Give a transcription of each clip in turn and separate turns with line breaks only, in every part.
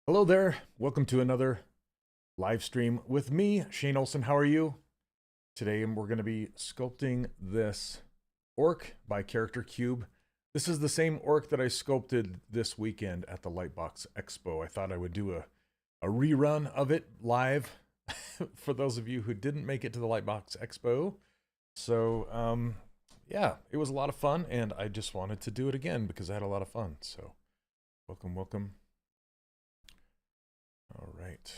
Hello there. Welcome to another live stream with me, Shane Olson. How are you? Today we're going to be sculpting this orc by Character Cube. This is the same orc that I sculpted this weekend at the Lightbox expo. I thought I would do a rerun of it live for those of you who didn't make it to the Lightbox expo. So, yeah, it was a lot of fun, and I just wanted to do it again because I had a lot of fun. So, welcome, welcome. All right,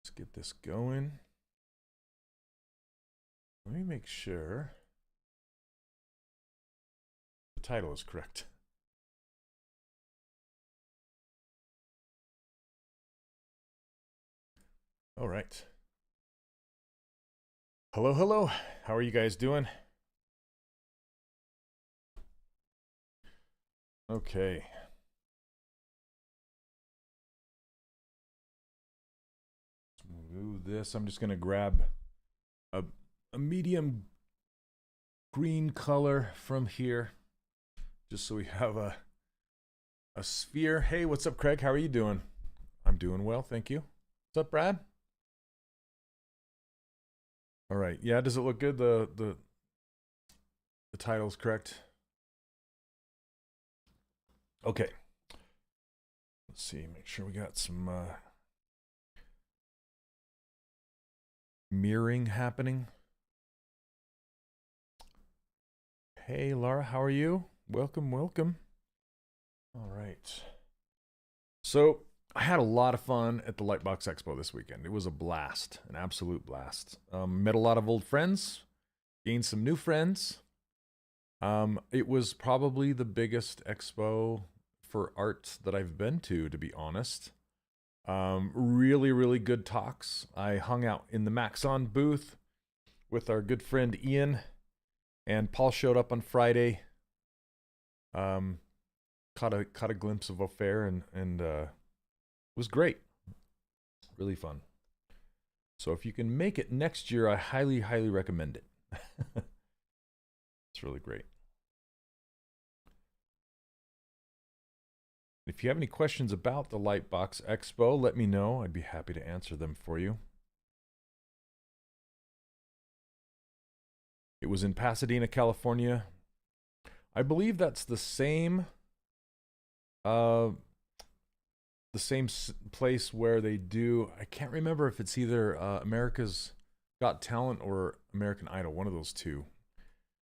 let's get this going. Let me make sure the title is correct. All right. Hello, hello. How are you guys doing? Okay. Move this. I'm just going to grab a medium green color from here just so we have a sphere. Hey, what's up, Craig? How are you doing? I'm doing well, thank you. What's up, Brad? All right. Yeah, does it look good? The title's correct. Okay. Let's see. Make sure we got some mirroring happening. Hey, Laura, how are you? Welcome, welcome. All right. So I had a lot of fun at the Lightbox Expo this weekend. It was a blast, an absolute blast. Met a lot of old friends, gained some new friends. It was probably the biggest expo for art that I've been to be honest. Really, really good talks. I hung out in the Maxon booth with our good friend Ian, and Paul showed up on Friday. Caught a glimpse of Ofair, and it was great. Really fun. So if you can make it next year, I highly, highly recommend it. It's really great. If you have any questions about the Lightbox Expo, let me know. I'd be happy to answer them for you. It was in Pasadena, California. I believe that's the same place where they do, I can't remember if it's either America's Got Talent or American Idol, one of those two.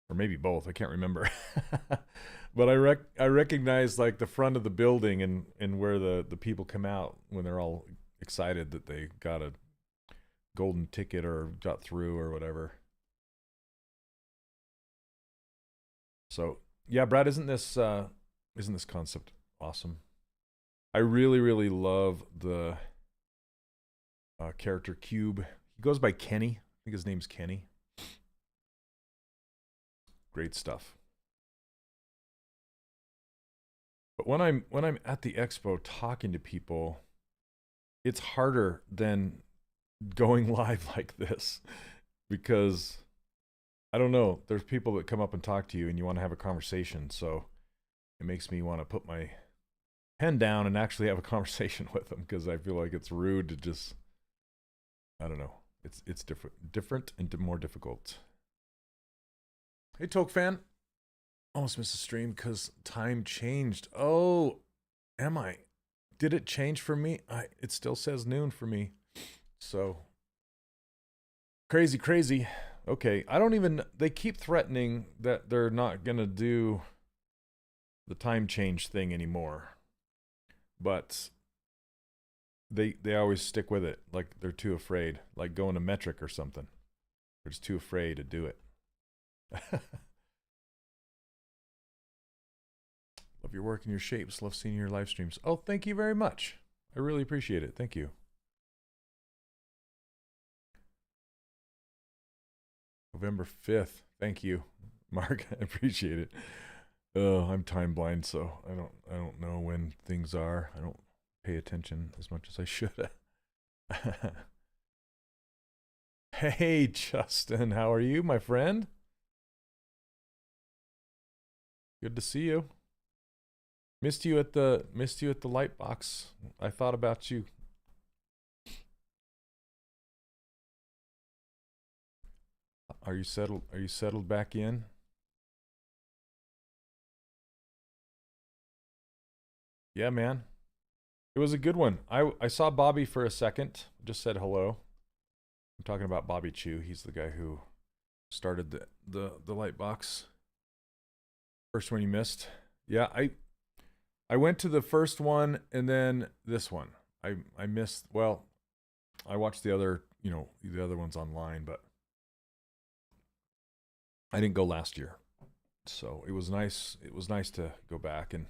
Or maybe both, I can't remember. But I recognize like the front of the building and where the people come out when they're all excited that they got a golden ticket or got through or whatever. So yeah, Brad, isn't this concept awesome? I really, really love the character Cube. He goes by Kenny. I think his name's Kenny. Great stuff. But when I'm at the expo talking to people, it's harder than going live like this because I don't know, there's people that come up and talk to you and you want to have a conversation, so it makes me want to put my pen down and actually have a conversation with them because I feel like it's rude to just, I don't know, it's different and more difficult. Hey, Toke fan. Almost missed the stream because time changed. Oh, am I? Did it change for me? It still says noon for me. So crazy, crazy. Okay, I don't even. They keep threatening that they're not gonna do the time change thing anymore, but they always stick with it. Like they're too afraid. Like going to metric or something. They're just too afraid to do it. Love your work and your shapes. Love seeing your live streams. Oh, thank you very much. I really appreciate it. Thank you. November 5th. Thank you, Mark. I appreciate it. Oh, I'm time blind, so I don't know when things are. I don't pay attention as much as I should. Hey, Justin, how are you, my friend? Good to see you. Missed you at the Lightbox. I thought about you. Are you settled? Are you settled back in? Yeah, man. It was a good one. I saw Bobby for a second. Just said hello. I'm talking about Bobby Chu. He's the guy who started the Lightbox. First one you missed. Yeah, I went to the first one and then this one. I missed, well, I watched the other, you know, the other ones online, but I didn't go last year. So it was nice. It was nice to go back, and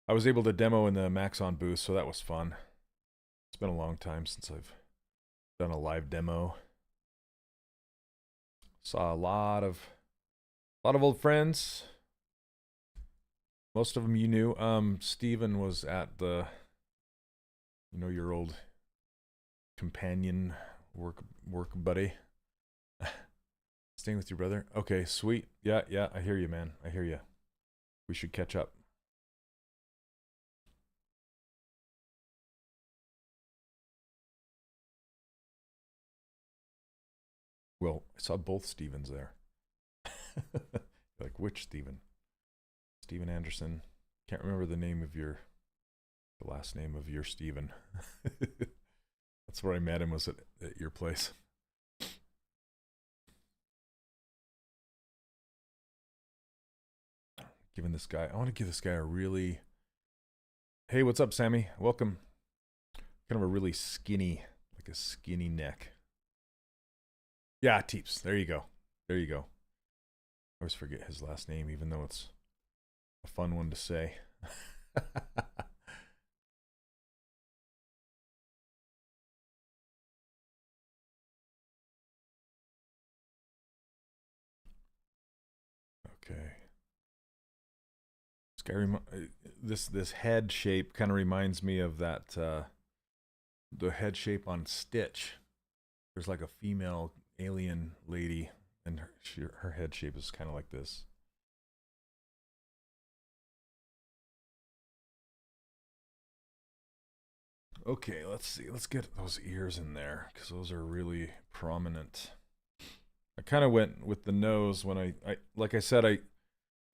I was able to demo in the Maxon booth, so that was fun. It's been a long time since I've done a live demo. Saw a lot of old friends. Most of them you knew. Steven was at the, you know, your old companion work buddy. Staying with your brother? Okay, sweet. Yeah, I hear you, man. I hear you. We should catch up. Well, I saw both Stevens there. Like, which Steven? Steven Anderson. Can't remember the name of the last name of your Steven. That's where I met him, was at your place. Giving this guy, I want to give this guy a really, hey, what's up, Sammy? Welcome. Kind of a really skinny, like a skinny neck. Yeah, Teeps. There you go. There you go. I always forget his last name, even though it's a fun one to say. Okay. This head shape kind of reminds me of that the head shape on Stitch. There's like a female alien lady, and her head shape is kind of like this. Okay, let's see. Let's get those ears in there because those are really prominent. I kind of went with the nose when I like I said, I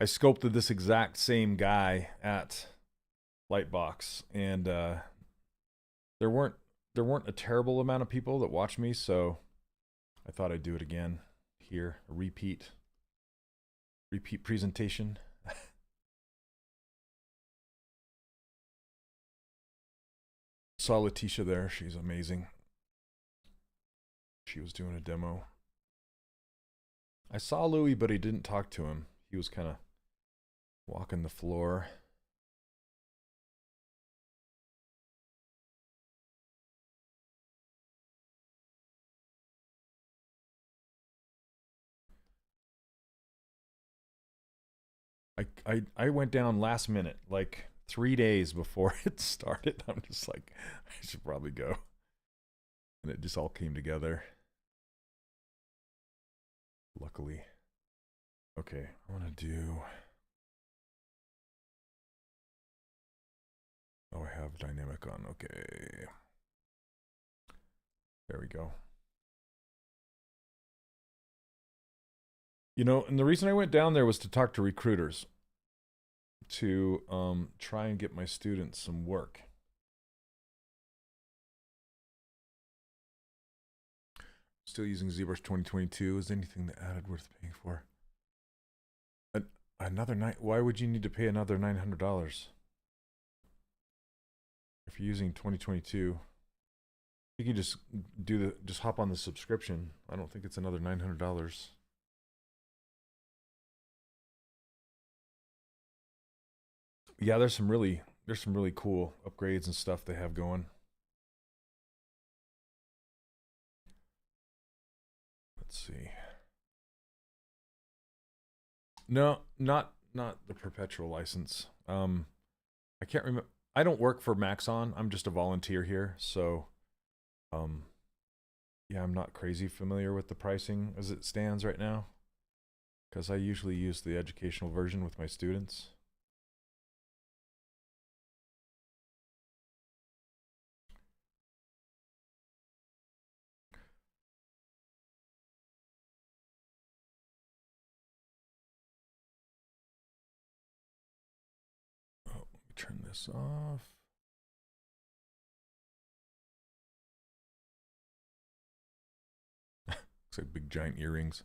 sculpted this exact same guy at Lightbox, and there weren't a terrible amount of people that watched me, so I thought I'd do it again here, a repeat presentation. Saw Letitia there. She's amazing. She was doing a demo. I saw Louis, but I didn't talk to him. He was kind of walking the floor. I went down last minute, like 3 days before it started. I'm just like, I should probably go. And it just all came together. Luckily. Okay, I want to do... Oh, I have dynamic on. Okay. There we go. You know, and the reason I went down there was to talk to recruiters, to try and get my students some work. Still using ZBrush 2022. Is anything that added worth paying for? Another night? Why would you need to pay another $900? If you're using 2022, you can just just hop on the subscription. I don't think it's another $900. Yeah, there's some really cool upgrades and stuff they have going. Let's see. No, not the perpetual license. I can't remember. I don't work for Maxon. I'm just a volunteer here, so yeah, I'm not crazy familiar with the pricing as it stands right now, because I usually use the educational version with my students. turn this off. Looks like big giant earrings.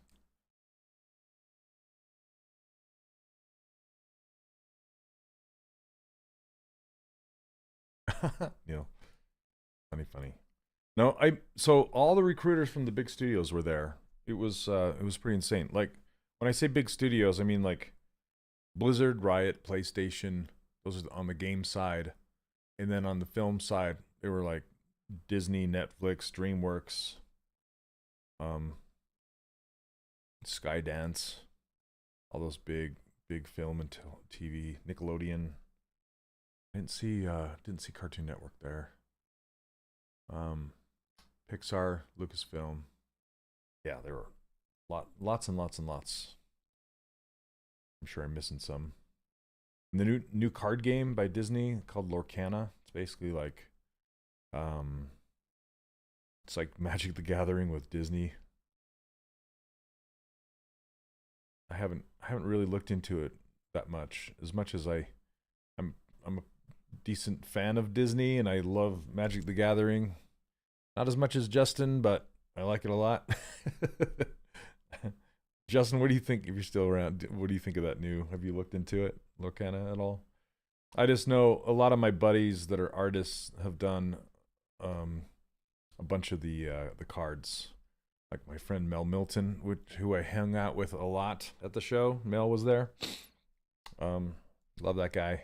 Neil, funny. No, so all the recruiters from the big studios were there. It was pretty insane. Like when I say big studios, I mean like Blizzard, Riot, PlayStation. Those are on the game side, and then on the film side, they were like Disney, Netflix, DreamWorks, Skydance, all those big film and TV, Nickelodeon. I didn't see Cartoon Network there. Pixar, Lucasfilm. Yeah, there were lots and lots and lots. I'm sure I'm missing some. And the new card game by Disney called Lorcana. It's basically like it's like Magic the Gathering with Disney. I haven't really looked into it that much as I'm a decent fan of Disney and I love Magic the Gathering. Not as much as Justin, but I like it a lot. Justin, what do you think, if you're still around, what do you think of that new? Have you looked into it, Lorcana, at all? I just know a lot of my buddies that are artists have done a bunch of the cards. Like my friend Mel Milton, who I hung out with a lot at the show. Mel was there. Love that guy.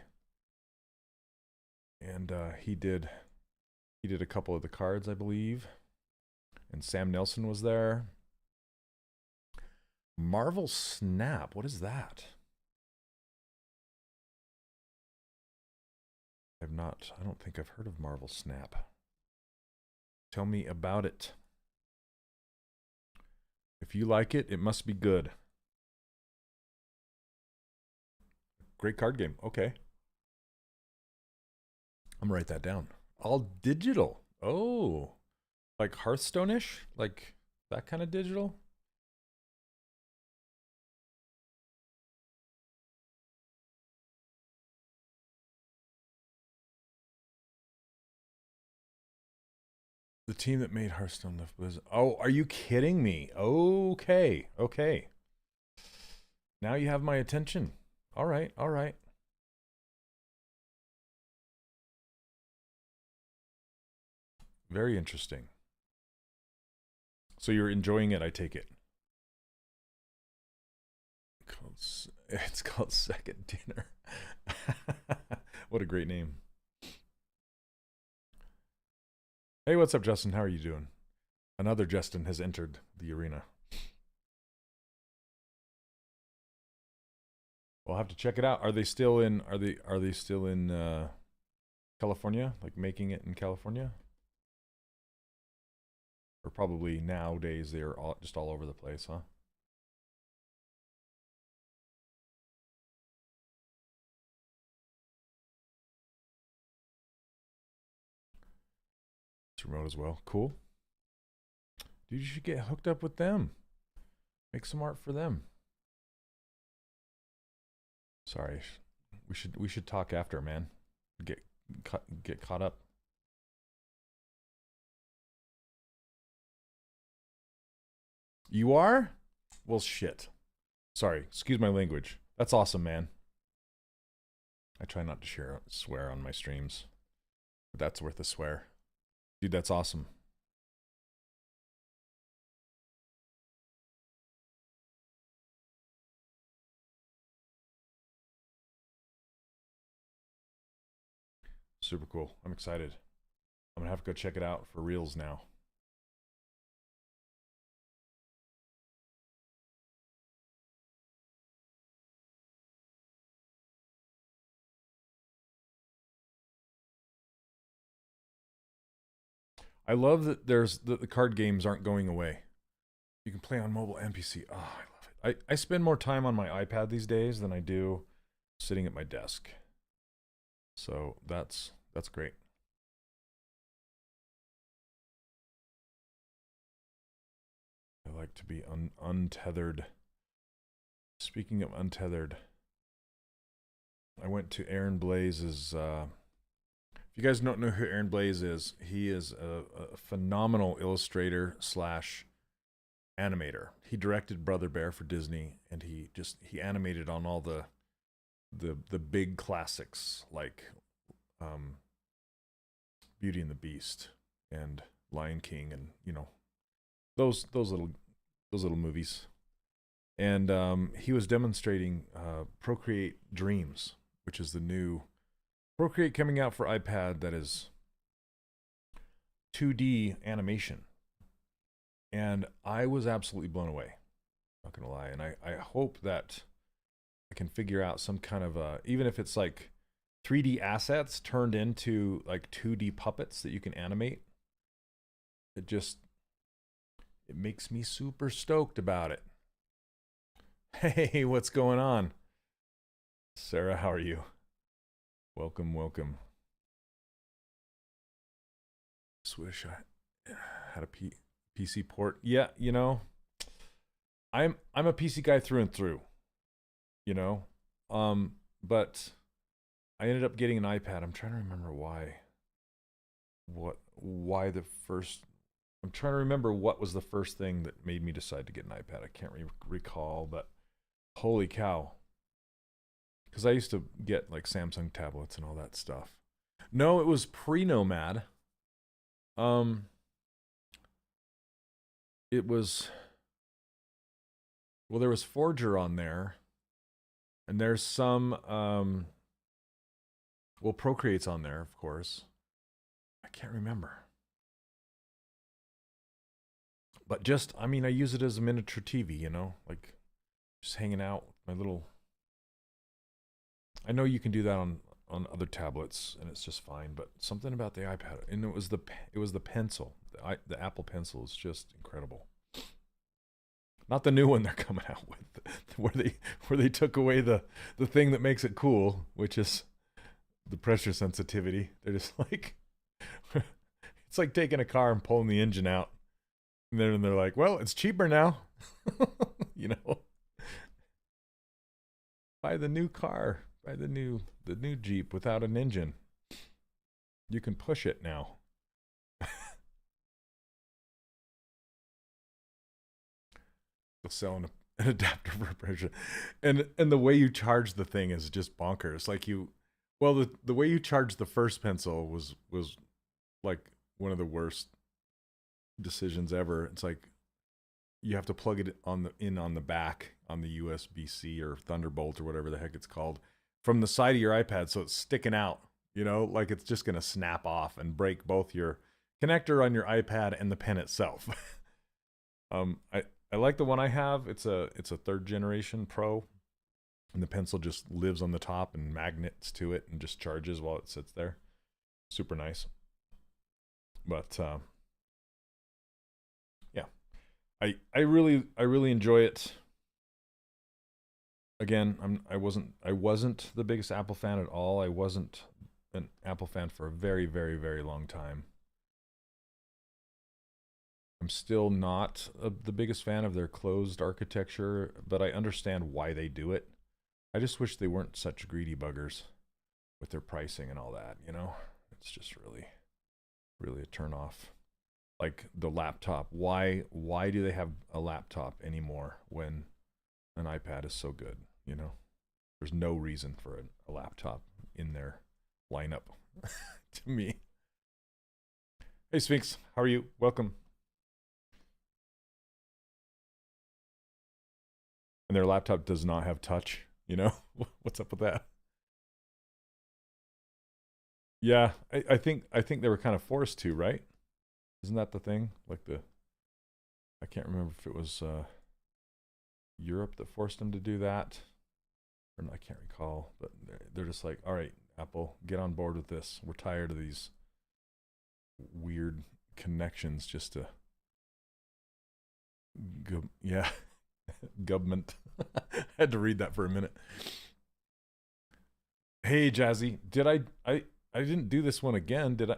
And he did a couple of the cards, I believe. And Sam Nelson was there. Marvel Snap, what is that? I don't think I've heard of Marvel Snap. Tell me about it. If you like it, it must be good. Great card game. Okay. I'm gonna write that down. All digital. Oh, like Hearthstone-ish? Like that kind of digital? The team that made Hearthstone left Blizzard. Oh, are you kidding me? Okay. Now you have my attention. All right. Very interesting. So you're enjoying it, I take it. It's called Second Dinner. What a great name. Hey, what's up, Justin? How are you doing? Another Justin has entered the arena. We'll have to check it out. Are they still in California? Like making it in California? Or probably nowadays they're just all over the place, huh? It's remote as well. Cool. Dude, you should get hooked up with them. Make some art for them. Sorry. We should talk after, man. Get caught up. You are? Well, shit. Sorry. Excuse my language. That's awesome, man. I try not to swear on my streams, but that's worth a swear. Dude, that's awesome. Super cool. I'm excited. I'm gonna have to go check it out for reals now. I love that the card games aren't going away. You can play on mobile and PC. Oh, I love it. I spend more time on my iPad these days than I do sitting at my desk. So that's great. I like to be untethered. Speaking of untethered, I went to Aaron Blaze's. If you guys don't know who Aaron Blaze is, he is a phenomenal illustrator slash animator. He directed Brother Bear for Disney, and he animated on all the big classics like Beauty and the Beast and Lion King, and you know those little movies. And he was demonstrating Procreate Dreams, which is the new Procreate coming out for iPad that is 2D animation. And I was absolutely blown away. Not gonna lie. And I hope that I can figure out some kind of even if it's like 3D assets turned into like 2D puppets that you can animate. It makes me super stoked about it. Hey, what's going on? Sarah, how are you? Welcome, welcome. Just wish I had a PC port. Yeah, you know, I'm a PC guy through and through. You know, but I ended up getting an iPad. I'm trying to remember why. Why the first? I'm trying to remember what was the first thing that made me decide to get an iPad. I can't recall, but holy cow. Because I used to get like Samsung tablets and all that stuff. No, it was pre-Nomad. It was, well, there was Forger on there. And there's some, well, Procreate's on there, of course. I can't remember. But just, I mean, I use it as a miniature TV, you know? Like, just hanging out with my little... I know you can do that on other tablets, and it's just fine, but something about the iPad, and it was the pencil. The Apple Pencil is just incredible. Not the new one they're coming out with, where they took away the thing that makes it cool, which is the pressure sensitivity. They're just like, it's like taking a car and pulling the engine out, and then they're like, well, it's cheaper now, you know. Buy the new car, buy the new Jeep without an engine. You can push it now. Sell an adapter for pressure, and the way you charge the thing is just bonkers. Like the way you charge the first pencil was like one of the worst decisions ever. It's like you have to plug it on the back on the USB-C or Thunderbolt or whatever the heck it's called from the side of your iPad, so it's sticking out. You know, like it's just gonna snap off and break both your connector on your iPad and the pen itself. I like the one I have. It's a 3rd generation Pro, and the pencil just lives on the top and magnets to it and just charges while it sits there. Super nice. But yeah, I really enjoy it. Again, I wasn't the biggest Apple fan at all. I wasn't an Apple fan for a very, very, very long time. I'm still not the biggest fan of their closed architecture, but I understand why they do it. I just wish they weren't such greedy buggers with their pricing and all that, you know? It's just really a turn off. Like the laptop. Why do they have a laptop anymore when an iPad is so good, you know? There's no reason for a laptop in their lineup to me. Hey Sphinx, how are you? Welcome. And their laptop does not have touch, you know? What's up with that? Yeah, I think they were kind of forced to, right? Isn't that the thing? Like I can't remember if it was Europe that forced them to do that, or I can't recall. But they're just like, all right, Apple, get on board with this. We're tired of these weird connections just to go. Yeah, government. I had to read that for a minute. Hey, Jazzy, did I didn't do this one again, did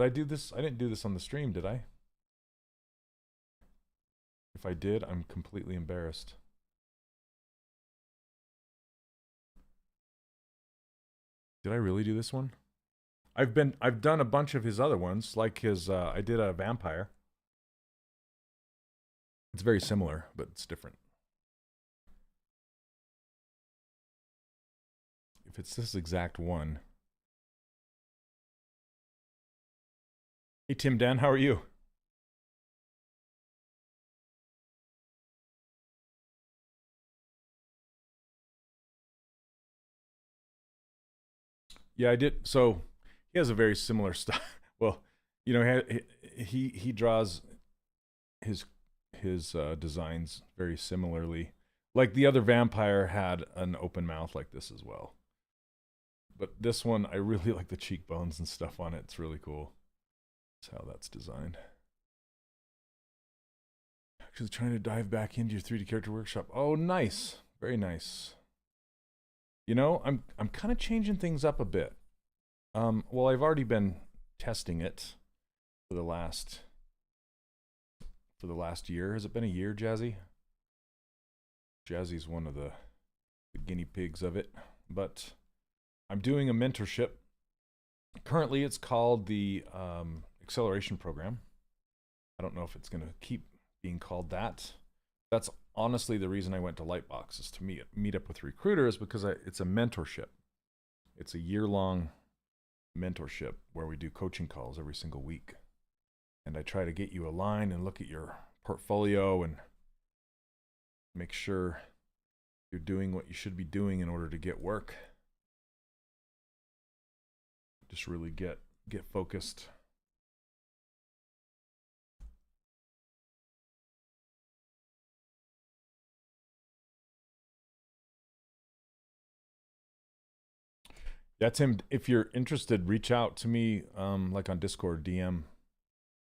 I do this? I didn't do this on the stream, did I? If I did, I'm completely embarrassed. Did I really do this one? I've done a bunch of his other ones, like his I did a vampire. It's very similar, but it's different. If it's this exact one. Hey Tim Dan, how are you? Yeah, I did. So he has a very similar style. Well, you know, he draws his designs very similarly. Like the other vampire had an open mouth like this as well. But this one, I really like the cheekbones and stuff on it. It's really cool. That's how that's designed. Actually trying to dive back into your 3D character workshop. Oh, nice. Very nice. You know, I'm kind of changing things up a bit. Well, I've already been testing it for the last year. Has it been a year, Jazzy? Jazzy's one of the guinea pigs of it. But I'm doing a mentorship. Currently, it's called the Acceleration Program. I don't know if it's going to keep being called that. That's honestly the reason I went to Lightbox, is to meet up with recruiters, because it's a mentorship. It's a year-long mentorship where we do coaching calls every single week. And I try to get you aligned and look at your portfolio and make sure you're doing what you should be doing in order to get work. Just really get focused. That's him. If you're interested, reach out to me, like on Discord, DM,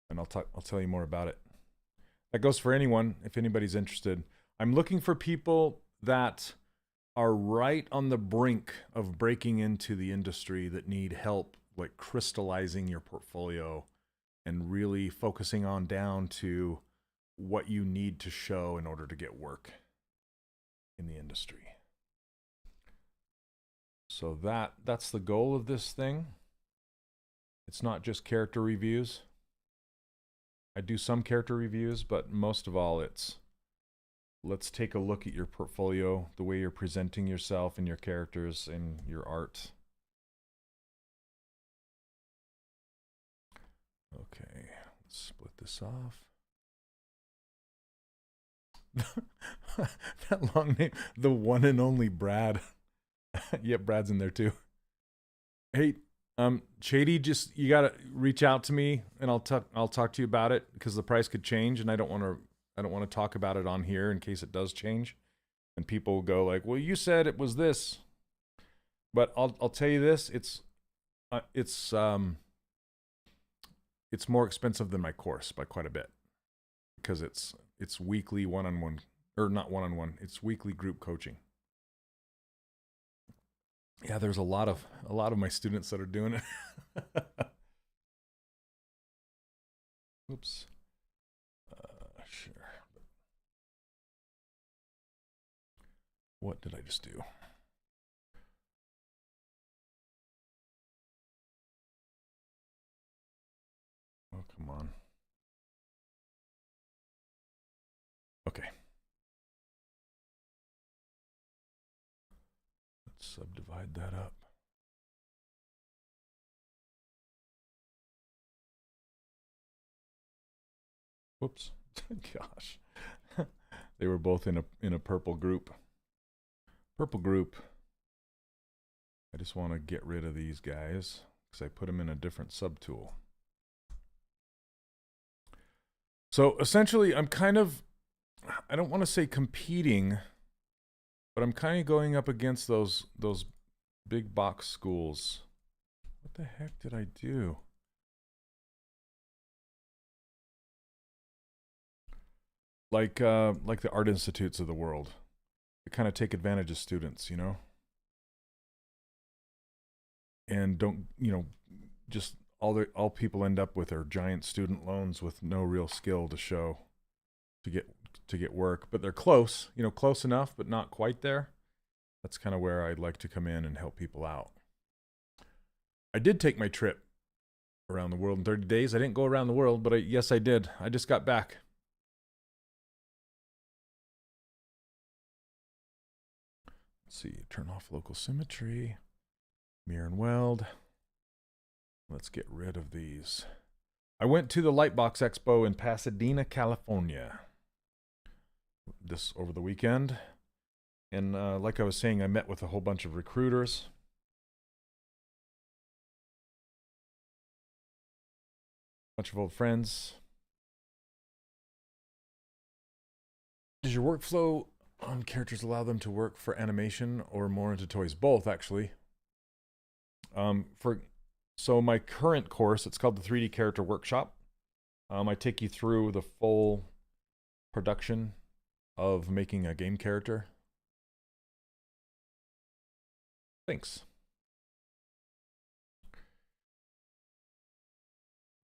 and I'll tell you more about it. That goes for anyone, if anybody's interested. I'm looking for people that are right on the brink of breaking into the industry, that need help, like crystallizing your portfolio and really focusing on down to what you need to show in order to get work in the industry. So that's the goal of this thing. It's not just character reviews. I do some character reviews, but most of all, it's let's take a look at your portfolio, the way you're presenting yourself and your characters and your art. Okay, let's split this off. That long name, the one and only Brad. Yep, Brad's in there too. Hey, Shady, just you gotta reach out to me, and I'll talk to you about it, because the price could change, and I don't want to talk about it on here in case it does change, and people go like, "Well, you said it was this," but I'll tell you this: it's more expensive than my course by quite a bit, because it's weekly one-on-one, or not one-on-one. It's weekly group coaching. Yeah, there's a lot of my students that are doing it. Oops. Sure. What did I just do? Oh, come on. Okay. Let's subdivide that up. Whoops. Gosh. They were both in a purple group. Purple group. I just want to get rid of these guys because I put them in a different subtool. So essentially, I'm kind of, I don't want to say competing, but I'm kind of going up against those big box schools. What the heck did I do? Like the art institutes of the world. They kind of take advantage of students, you know? And don't, you know, just all people end up with are giant student loans with no real skill to show to get work, but they're close, you know, close enough, but not quite there. That's kind of where I'd like to come in and help people out. I did take my trip around the world in 30 days. I didn't go around the world, but yes, I did. I just got back. Let's see, turn off local symmetry, mirror and weld. Let's get rid of these. I went to the Lightbox expo in Pasadena, California over the weekend. And like I was saying, I met with a whole bunch of recruiters. Bunch of old friends. Does your workflow on characters allow them to work for animation or more into toys? Both, actually. So my current course, it's called the 3D Character Workshop. I take you through the full production of making a game character. Thanks.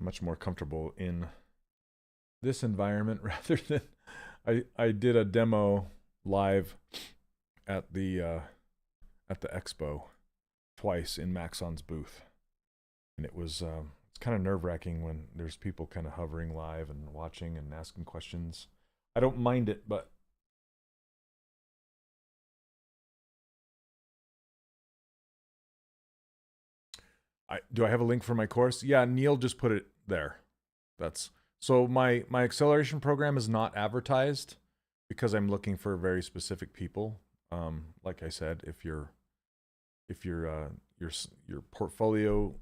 Much more comfortable in this environment rather than I did a demo live at the expo twice in Maxon's booth, and it was it's kind of nerve-wracking when there's people kind of hovering live and watching and asking questions. I don't mind it, but do I have a link for my course? Yeah, Neil just put it there. That's so my acceleration program is not advertised because I'm looking for very specific people. Like I said, if your portfolio,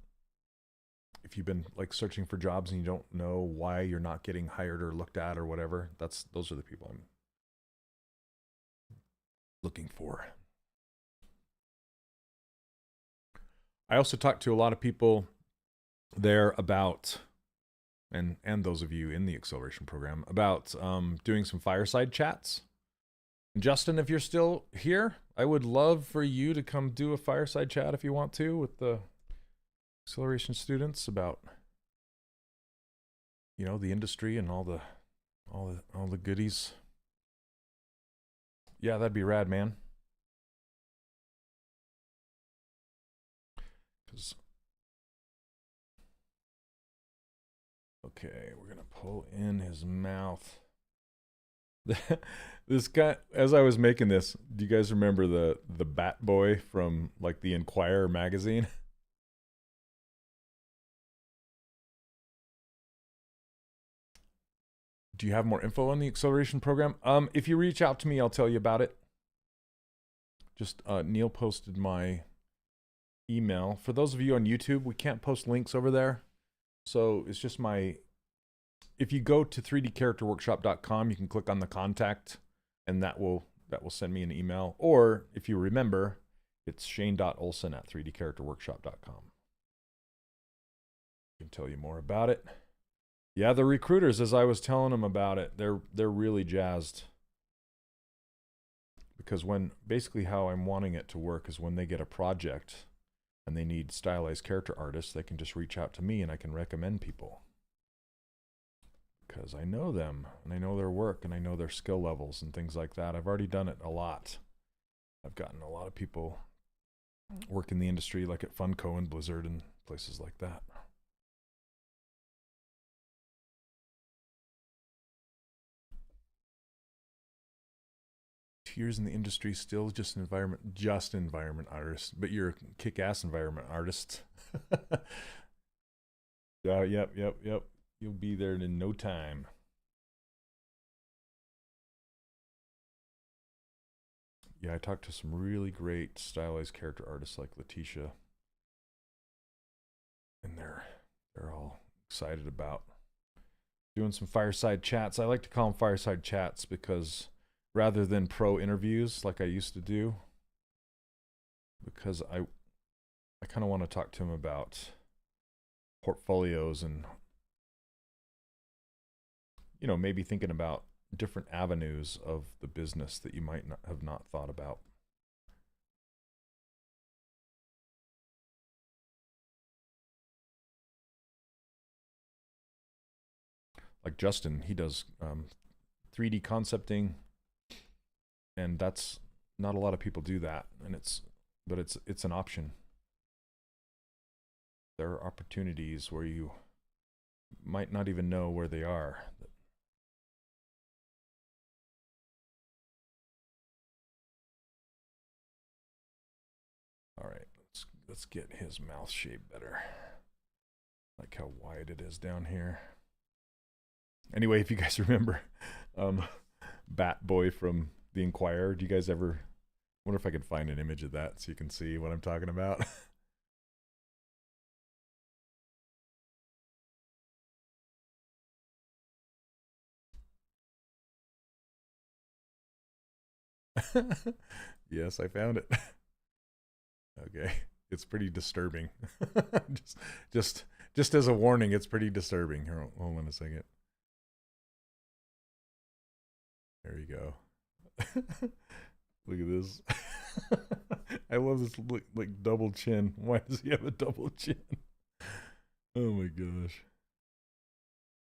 if you've been like searching for jobs and you don't know why you're not getting hired or looked at or whatever, those are the people I'm looking for. I also talked to a lot of people there about, and those of you in the acceleration program, about doing some fireside chats. And Justin, if you're still here, I would love for you to come do a fireside chat if you want to with the acceleration students about, you know, the industry and all the goodies. Yeah, that'd be rad, man. Okay, we're gonna pull in his mouth. This guy, as I was making this, do you guys remember the Bat Boy from like the Enquirer magazine? Do you have more info on the acceleration program? If you reach out to me, I'll tell you about it. Just Neil posted my email. For those of you on YouTube, we can't post links over there. So it's just if you go to 3dcharacterworkshop.com, you can click on the contact and that will send me an email. Or if you remember, it's shane.olson@3dcharacterworkshop.com. I can tell you more about it. Yeah, the recruiters, as I was telling them about it, they're really jazzed. Because basically how I'm wanting it to work is when they get a project and they need stylized character artists, they can just reach out to me and I can recommend people. Because I know them and I know their work and I know their skill levels and things like that. I've already done it a lot. I've gotten a lot of people work in the industry like at Funko and Blizzard and places like that. 2 years in the industry, still just environment artist, but you're a kick-ass environment artist. Yeah, yep. You'll be there in no time. Yeah, I talked to some really great stylized character artists like Letitia, and they're all excited about doing some fireside chats. I like to call them fireside chats because rather than pro interviews like I used to do, because I kind of want to talk to them about portfolios and, you know, maybe thinking about different avenues of the business that you might not have thought about. Like Justin, he does 3D concepting, and that's not a lot of people do that, and it's an option. are opportunities where you might not even know where they are. All right, let's get his mouth shape better. Like how wide it is down here. Anyway, if you guys remember Bat Boy from the Inquirer, do you guys ever wonder if I can find an image of that so you can see what I'm talking about? Yes, I found it. Okay, it's pretty disturbing. just as a warning, it's pretty disturbing. Here, hold on a second. There you go. Look at this. I love this like double chin. Why does he have a double chin? Oh my gosh.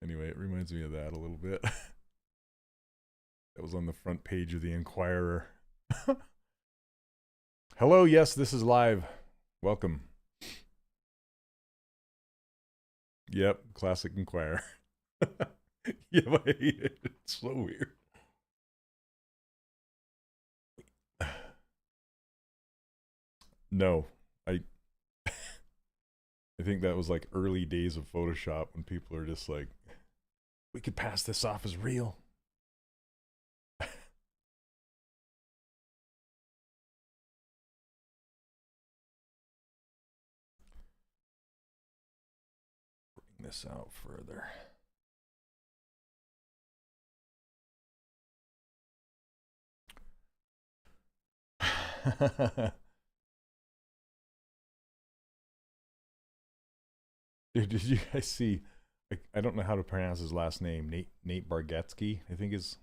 Anyway, it reminds me of that a little bit. That was on the front page of the Inquirer. Hello, yes, this is live. Welcome. Yep, classic Inquirer. Yeah, I hate it. It's so weird. No, I think that was like early days of Photoshop when people are just like, we could pass this off as real. Bring this out further. Dude, did you guys see? I don't know how to pronounce his last name. Nate Bargatze, I think is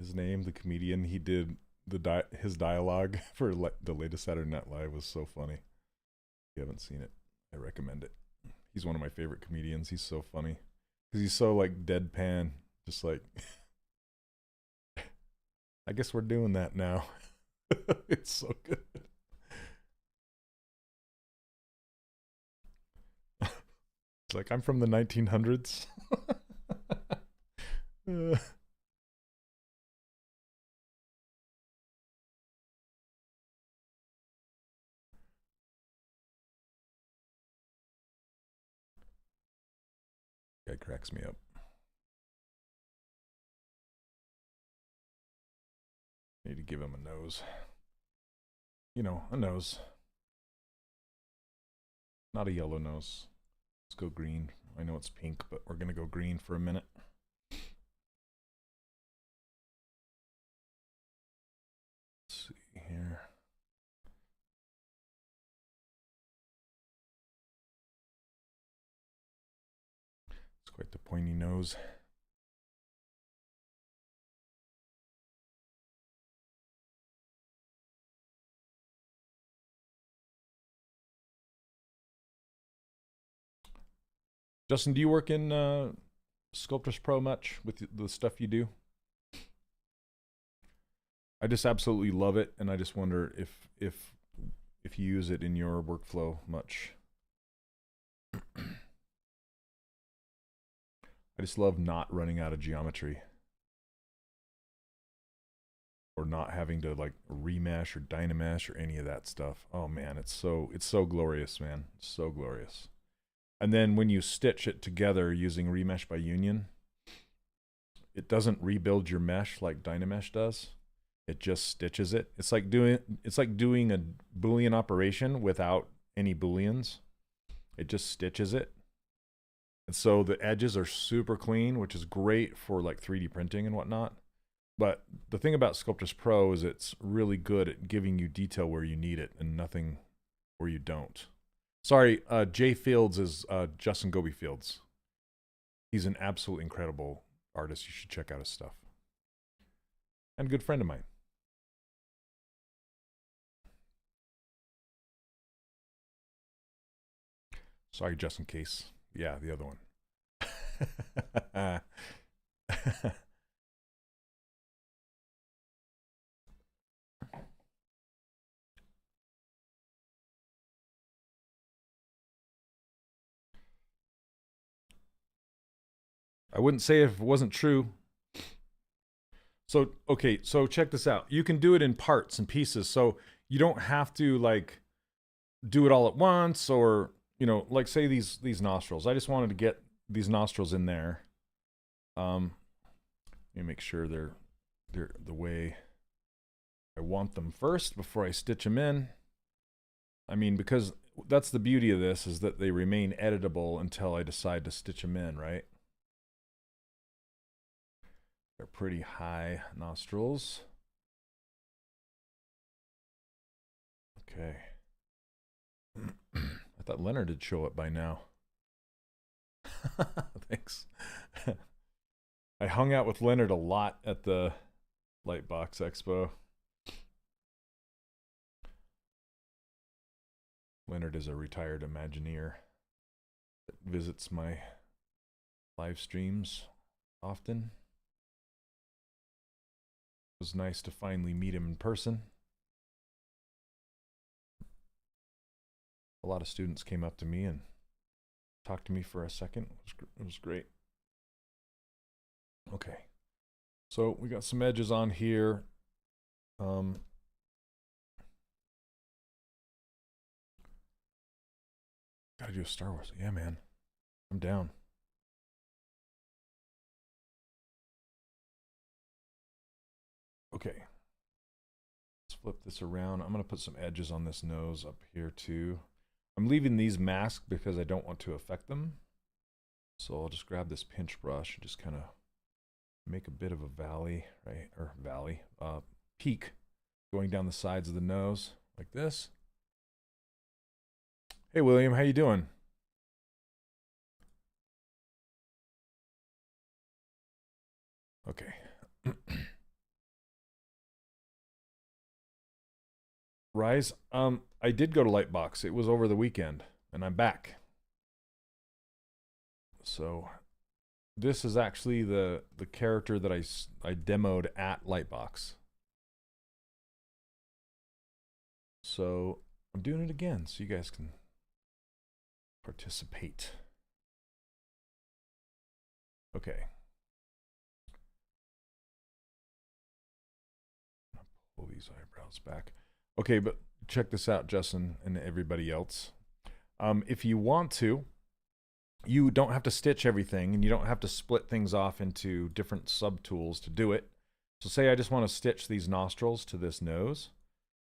his name. The comedian. He did his dialogue for the latest Saturday Night Live was so funny. If you haven't seen it, I recommend it. He's one of my favorite comedians. He's so funny because he's so like deadpan, just like. I guess we're doing that now. It's so good. It's like, I'm from the 1900s. Guy cracks me up. Need to give him a nose. You know, a nose. Not a yellow nose. Let's go green. I know it's pink, but we're going to go green for a minute. Let's see here. It's quite the pointy nose. Justin, do you work in Sculptris Pro much with the stuff you do? I just absolutely love it, and I just wonder if you use it in your workflow much. I just love not running out of geometry, or not having to like remesh or dynamesh or any of that stuff. Oh man, it's so glorious, man. It's so glorious. And then when you stitch it together using Remesh by Union, it doesn't rebuild your mesh like Dynamesh does. It just stitches it. It's like doing a Boolean operation without any Booleans. It just stitches it. And so the edges are super clean, which is great for like 3D printing and whatnot. But the thing about Sculptris Pro is it's really good at giving you detail where you need it and nothing where you don't. Sorry, Jay Fields is Justin Goby Fields. He's an absolutely incredible artist. You should check out his stuff. And a good friend of mine. Sorry, just in case. Yeah, the other one. I wouldn't say if it wasn't true. So, okay, so check this out. You can do it in parts and pieces. So you don't have to like do it all at once, or, you know, like say these nostrils. I just wanted to get these nostrils in there. Let me make sure they're the way I want them first before I stitch them in. I mean, because that's the beauty of this, is that they remain editable until I decide to stitch them in, right? They're pretty high nostrils. Okay. I thought Leonard would show up by now. Thanks. I hung out with Leonard a lot at the Lightbox expo. Leonard is a retired Imagineer that visits my live streams often. It was nice to finally meet him in person. A lot of students came up to me and talked to me for a second. It was great. Okay, so we got some edges on here. Gotta do a Star Wars. Yeah, man. I'm down. Okay. Let's flip this around. I'm going to put some edges on this nose up here too. I'm leaving these masked because I don't want to affect them. So I'll just grab this pinch brush and just kind of make a bit of a valley, right? Or valley, peak going down the sides of the nose like this. Hey, William, how you doing? Okay. Rise, I did go to Lightbox. It was over the weekend, and I'm back. So this is actually the character that I demoed at Lightbox. So I'm doing it again so you guys can participate. Okay. I'll pull these eyebrows back. Okay, but check this out, Justin and everybody else. If you want to, you don't have to stitch everything, and you don't have to split things off into different subtools to do it. So say I just want to stitch these nostrils to this nose.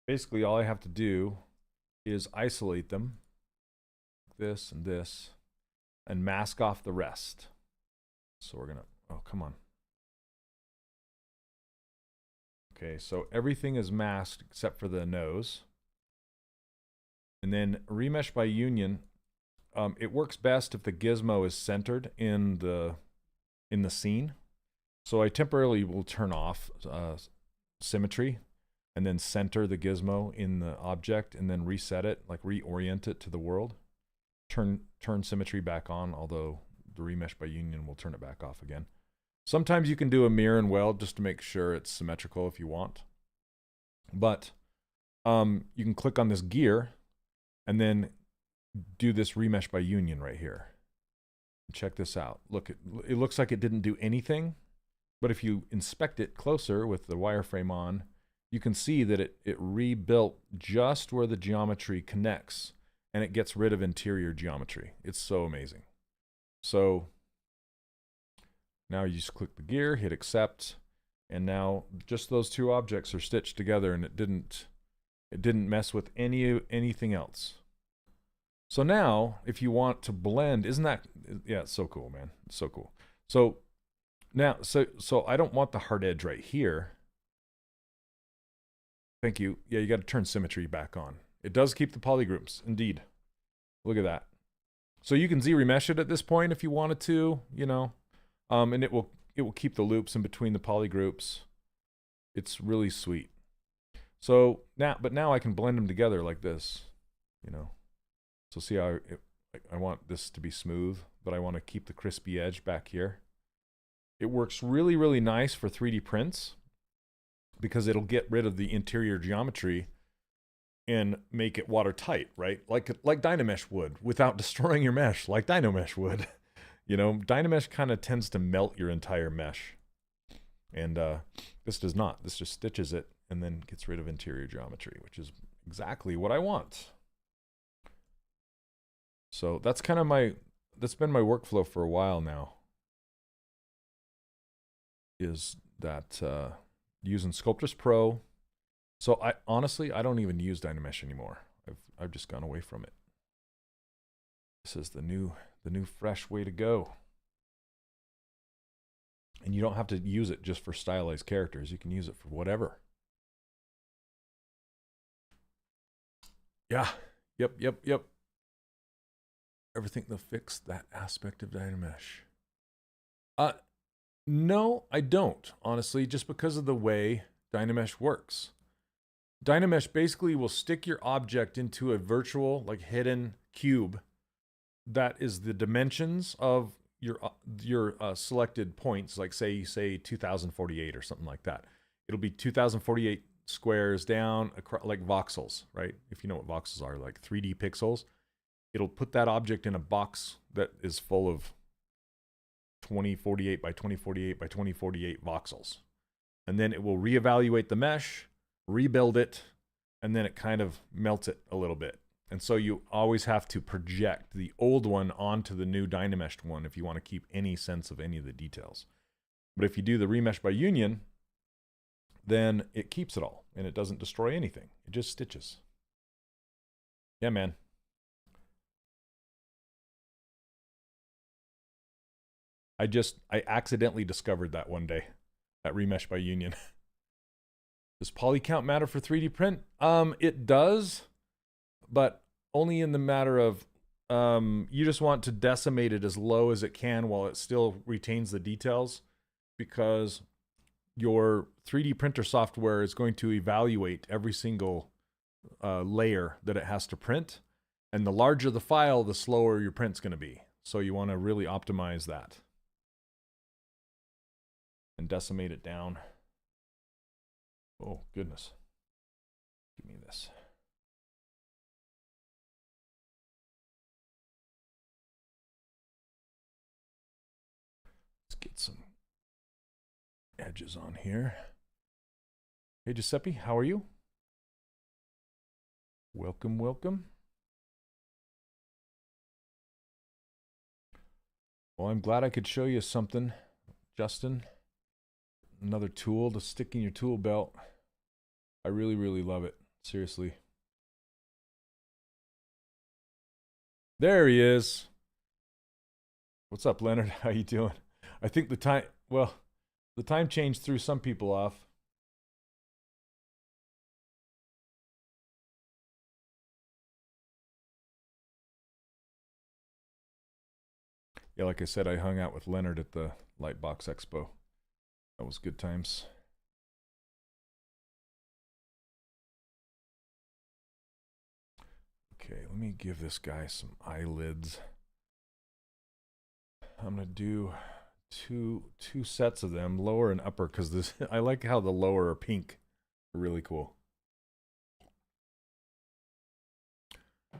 Basically, all I have to do is isolate them, this and this, and mask off the rest. So we're gonna, oh, come on. Okay, so everything is masked except for the nose. And then remesh by union, it works best if the gizmo is centered in the scene. So I temporarily will turn off symmetry and then center the gizmo in the object and then reset it, like reorient it to the world. Turn symmetry back on, although the remesh by union will turn it back off again. Sometimes you can do a mirror and weld just to make sure it's symmetrical if you want. But you can click on this gear and then do this remesh by union right here. Check this out. Look, it looks like it didn't do anything, but if you inspect it closer with the wireframe on, you can see that it rebuilt just where the geometry connects, and it gets rid of interior geometry. It's so amazing. So now you just click the gear, hit accept, and now just those two objects are stitched together, and it didn't mess with anything else. So now, if you want to blend, isn't that, yeah, it's so cool, man. It's so cool. So now, so I don't want the hard edge right here. Thank you. Yeah, you got to turn symmetry back on. It does keep the polygroups, indeed. Look at that. So you can Z-remesh it at this point if you wanted to, you know, and it will keep the loops in between the polygroups. It's really sweet. So now I can blend them together like this, you know. So see how I want this to be smooth, but I want to keep the crispy edge back here. It works really, really nice for 3D prints because it'll get rid of the interior geometry and make it watertight, right? Like Dynamesh would, without destroying your mesh, like Dynamesh would. You know, Dynamesh kind of tends to melt your entire mesh. And this does not. This just stitches it and then gets rid of interior geometry, which is exactly what I want. So that's kind of that's been my workflow for a while now. Is that using Sculptris Pro. So honestly, I don't even use Dynamesh anymore. I've just gone away from it. This is the new fresh way to go. And you don't have to use it just for stylized characters. You can use it for whatever. Yeah. Yep. Everything to fix that aspect of Dynamesh. No, I don't, honestly, just because of the way Dynamesh works. Dynamesh basically will stick your object into a virtual, like hidden cube that is the dimensions of your selected points, like say 2048 or something like that. It'll be 2048 squares down, like voxels, right? If you know what voxels are, like 3D pixels. It'll put that object in a box that is full of 2048 by 2048 by 2048 voxels. And then it will reevaluate the mesh, rebuild it, and then it kind of melts it a little bit. And so you always have to project the old one onto the new Dynameshed one if you want to keep any sense of any of the details. But if you do the remesh by union, then it keeps it all and it doesn't destroy anything. It just stitches. Yeah, man. I accidentally discovered that one day, that remesh by union. Does poly count matter for 3D print? It does, but only in the matter of you just want to decimate it as low as it can while it still retains the details, because your 3D printer software is going to evaluate every single layer that it has to print, and the larger the file, the slower your print's going to be. So you want to really optimize that and decimate it down. Oh, goodness. Give me this. Let's get some edges on here. Hey, Giuseppe, how are you? Welcome, welcome. Well, I'm glad I could show you something, Justin. Another tool to stick in your tool belt. I really, really love it. Seriously. There he is. What's up, Leonard? How you doing? I think the time change threw some people off. Yeah, like I said, I hung out with Leonard at the Lightbox expo. That was good times. Okay, let me give this guy some eyelids. I'm gonna do two sets of them, lower and upper, because this I like how the lower are pink. Really cool.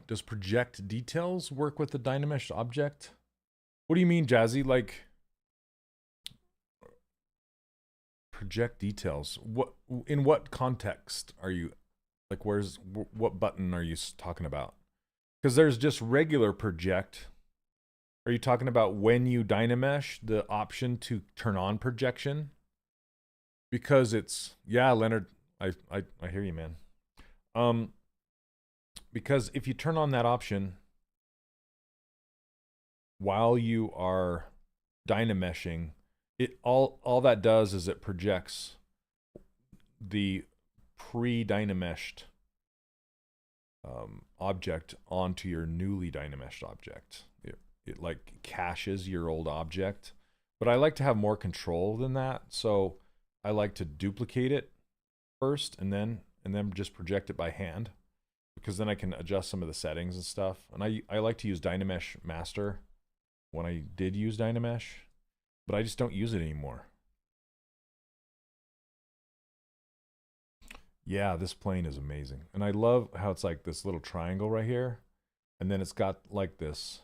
Does project details work with the Dynamesh object? What do you mean, Jazzy? Like project details? What, in what context are you, like, what button are you talking about? Because there's just regular project. Are you talking about when you Dynamesh, the option to turn on projection? Because it's, yeah, Leonard, I hear you, man. Because if you turn on that option while you are Dynameshing, it all that does is it projects the pre-Dynameshed object onto your newly Dynameshed object. It like caches your old object, but I like to have more control than that, so I like to duplicate it first and then just project it by hand, because then I can adjust some of the settings and stuff. And I like to use Dynamesh Master when I did use Dynamesh, but I just don't use it anymore. Yeah, this plane is amazing. And I love how it's like this little triangle right here, and then it's got like this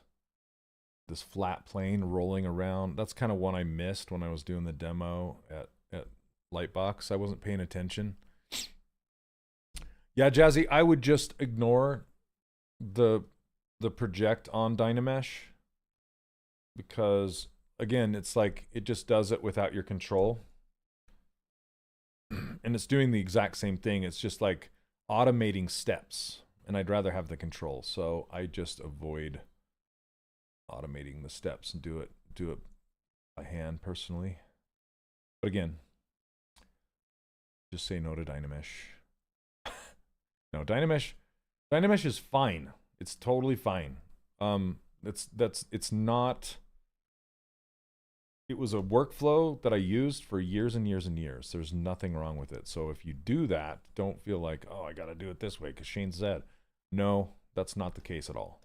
this flat plane rolling around. That's kind of one I missed when I was doing the demo at Lightbox. I wasn't paying attention. Yeah, Jazzy, I would just ignore the project on Dynamesh, because again, it's like it just does it without your control. And it's doing the exact same thing. It's just like automating steps, and I'd rather have the control. So I just avoid automating the steps and do it by hand personally. But again, just say no to Dynamesh. No, Dynamesh is fine. It's totally fine. It's not. It was a workflow that I used for years and years and years. There's nothing wrong with it. So if you do that, don't feel like, oh, I got to do it this way because Shane said. No, that's not the case at all.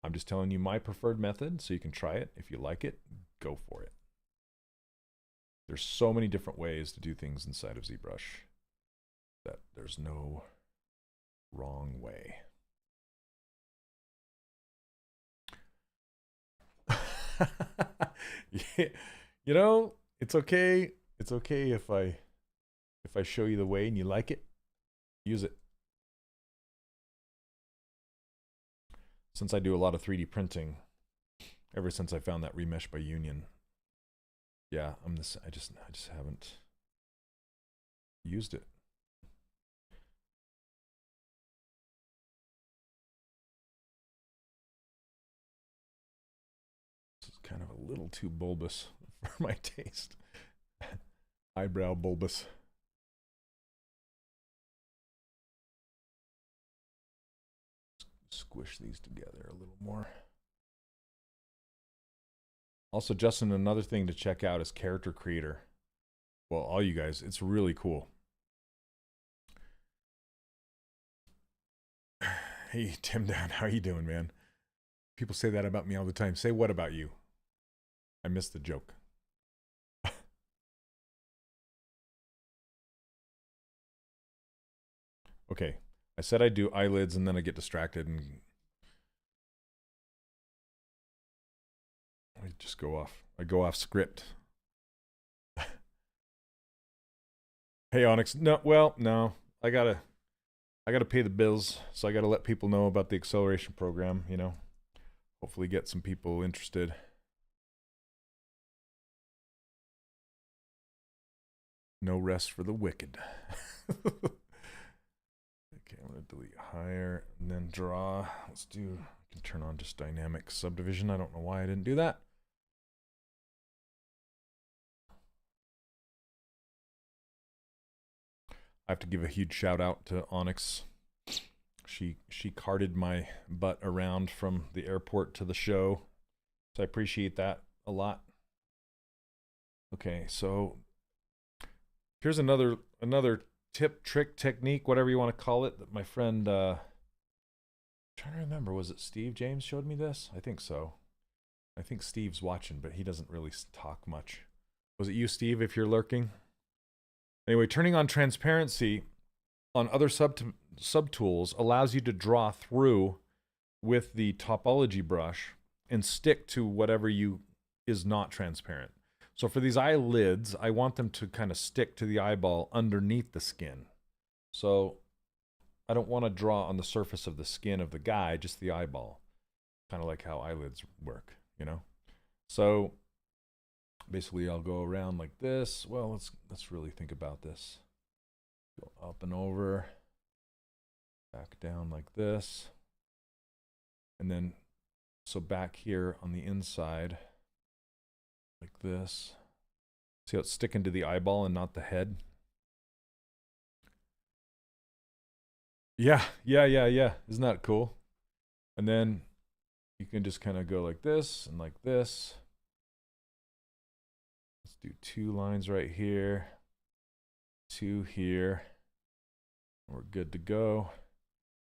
I'm just telling you my preferred method so you can try it. If you like it, go for it. There's so many different ways to do things inside of ZBrush that there's no wrong way. Yeah, you know, it's okay. It's okay if I show you the way and you like it, use it. Since I do a lot of 3D printing, ever since I found that Remesh by Union, yeah, I just haven't used it. Kind of a little too bulbous for my taste. Eyebrow bulbous. Squish these together a little more. Also, Justin, another thing to check out is Character Creator. Well, all you guys, it's really cool. Hey, Tim Down, how you doing, man? People say that about me all the time. Say what about you? I missed the joke. Okay, I said I'd do eyelids and then I get distracted and I just go off. I go off script. Hey, Onyx. No, well, no. I gotta pay the bills, so I gotta let people know about the acceleration program, you know. Hopefully get some people interested. No rest for the wicked. Okay, I'm gonna delete higher and then draw. Let's do, I can turn on just dynamic subdivision. I don't know why I didn't do that. I have to give a huge shout out to Onyx. She carted my butt around from the airport to the show. So I appreciate that a lot. Okay, so here's another tip, trick, technique, whatever you want to call it, that my friend, I'm trying to remember, was it Steve James showed me this? I think so. I think Steve's watching, but he doesn't really talk much. Was it you, Steve, if you're lurking? Anyway, turning on transparency on other subtools allows you to draw through with the topology brush and stick to whatever is not transparent. So for these eyelids, I want them to kind of stick to the eyeball underneath the skin. So I don't want to draw on the surface of the skin of the guy, just the eyeball. Kind of like how eyelids work, you know? So basically I'll go around like this. Well, let's really think about this. Go up and over, back down like this. And then, so back here on the inside, like this. See how it's sticking to the eyeball and not the head? Yeah. Isn't that cool? And then you can just kind of go like this and like this. Let's do 2 lines right here, 2 here. We're good to go.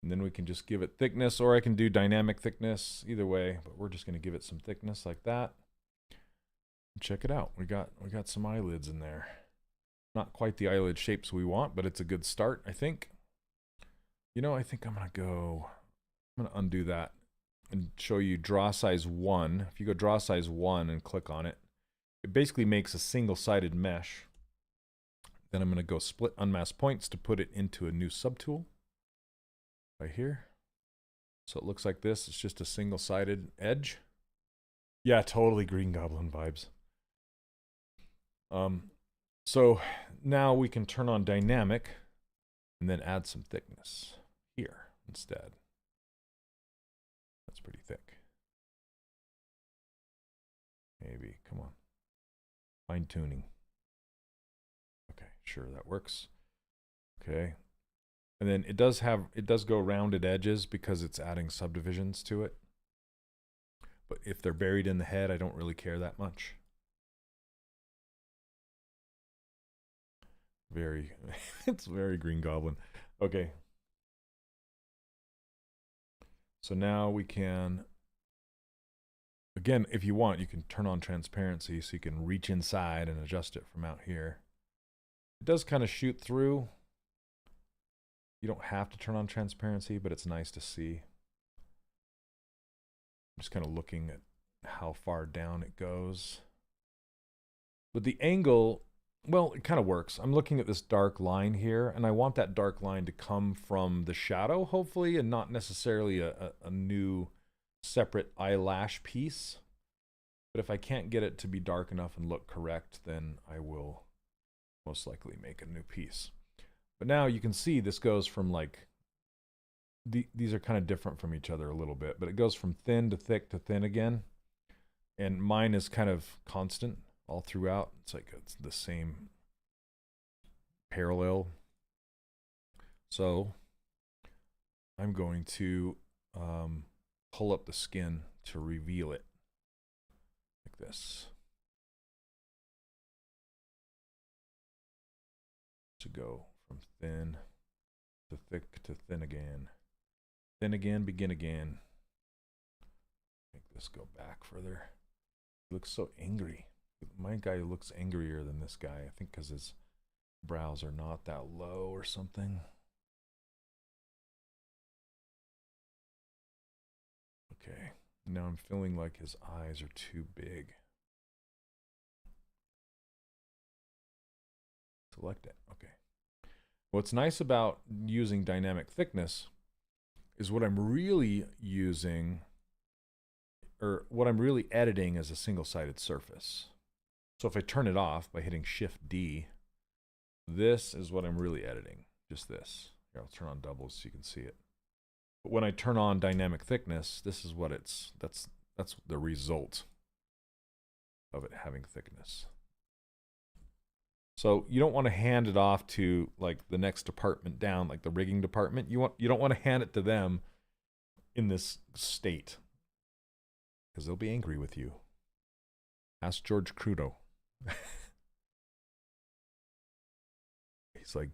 And then we can just give it thickness, or I can do dynamic thickness, either way, but we're just going to give it some thickness like that. Check it out. We got some eyelids in there. Not quite the eyelid shapes we want, but it's a good start, I think. You know, I think I'm going to undo that and show you draw size 1. If you go draw size 1 and click on it, it basically makes a single-sided mesh. Then I'm going to go split unmasked points to put it into a new subtool right here. So it looks like this. It's just a single-sided edge. Yeah, totally Green Goblin vibes. So now we can turn on dynamic and then add some thickness here instead. That's pretty thick. Maybe, come on. Fine tuning. Okay, sure, that works. Okay. And then it does go rounded edges because it's adding subdivisions to it. But if they're buried in the head, I don't really care that much. It's very Green Goblin. Okay. So now we can, again, if you want, you can turn on transparency so you can reach inside and adjust it from out here. It does kind of shoot through. You don't have to turn on transparency, but it's nice to see. I'm just kind of looking at how far down it goes. But the angle, well, it kind of works. I'm looking at this dark line here, and I want that dark line to come from the shadow, hopefully, and not necessarily a new separate eyelash piece. But if I can't get it to be dark enough and look correct, then I will most likely make a new piece. But now you can see this goes from like, these are kind of different from each other a little bit, but it goes from thin to thick to thin again. And mine is kind of constant all throughout. It's like it's the same parallel. So I'm going to pull up the skin to reveal it like this. To go from thin to thick to thin again. Thin again, begin again. Make this go back further. He looks so angry. My guy looks angrier than this guy. I think because his brows are not that low or something. Okay, now I'm feeling like his eyes are too big. Select it. Okay. What's nice about using dynamic thickness is what I'm really using, or what I'm really editing as a single-sided surface. So if I turn it off by hitting Shift D, this is what I'm really editing. Just this. Here, I'll turn on doubles so you can see it. But when I turn on dynamic thickness, this is what that's the result of it having thickness. So you don't want to hand it off to like the next department down, like the rigging department. You don't want to hand it to them in this state because they'll be angry with you. Ask George Crudo. He's like,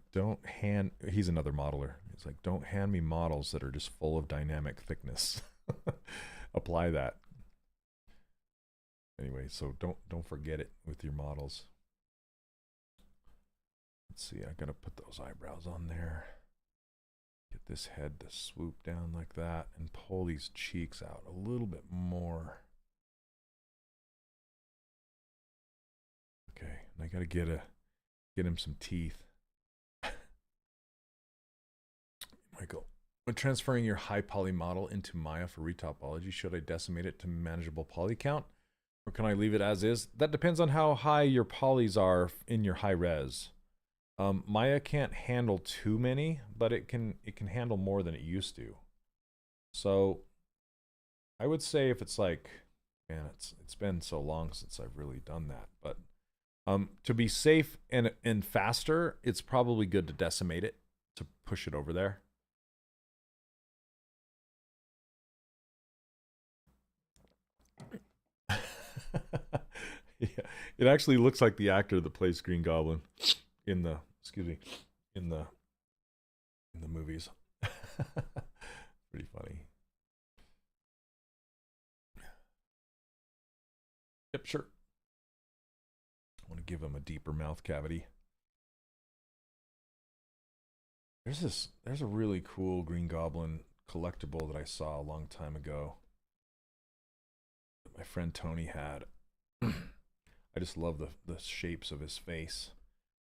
he's another modeler. He's like, don't hand me models that are just full of dynamic thickness. Apply that. Anyway, so don't forget it with your models. Let's see, I gotta put those eyebrows on there. Get this head to swoop down like that and pull these cheeks out a little bit more. Okay, and I gotta get him some teeth. Michael, when transferring your high poly model into Maya for retopology, should I decimate it to manageable poly count? Or can I leave it as is? That depends on how high your polys are in your high res. Maya can't handle too many, but it can handle more than it used to. So I would say if it's like, man, it's been so long since I've really done that. But to be safe and faster, it's probably good to decimate it, to push it over there. Yeah, it actually looks like the actor that plays Green Goblin in the, excuse me, in the movies. Pretty funny. Yep, sure. I want to give him a deeper mouth cavity. There's a really cool Green Goblin collectible that I saw a long time ago. my friend Tony had. I just love the shapes of his face.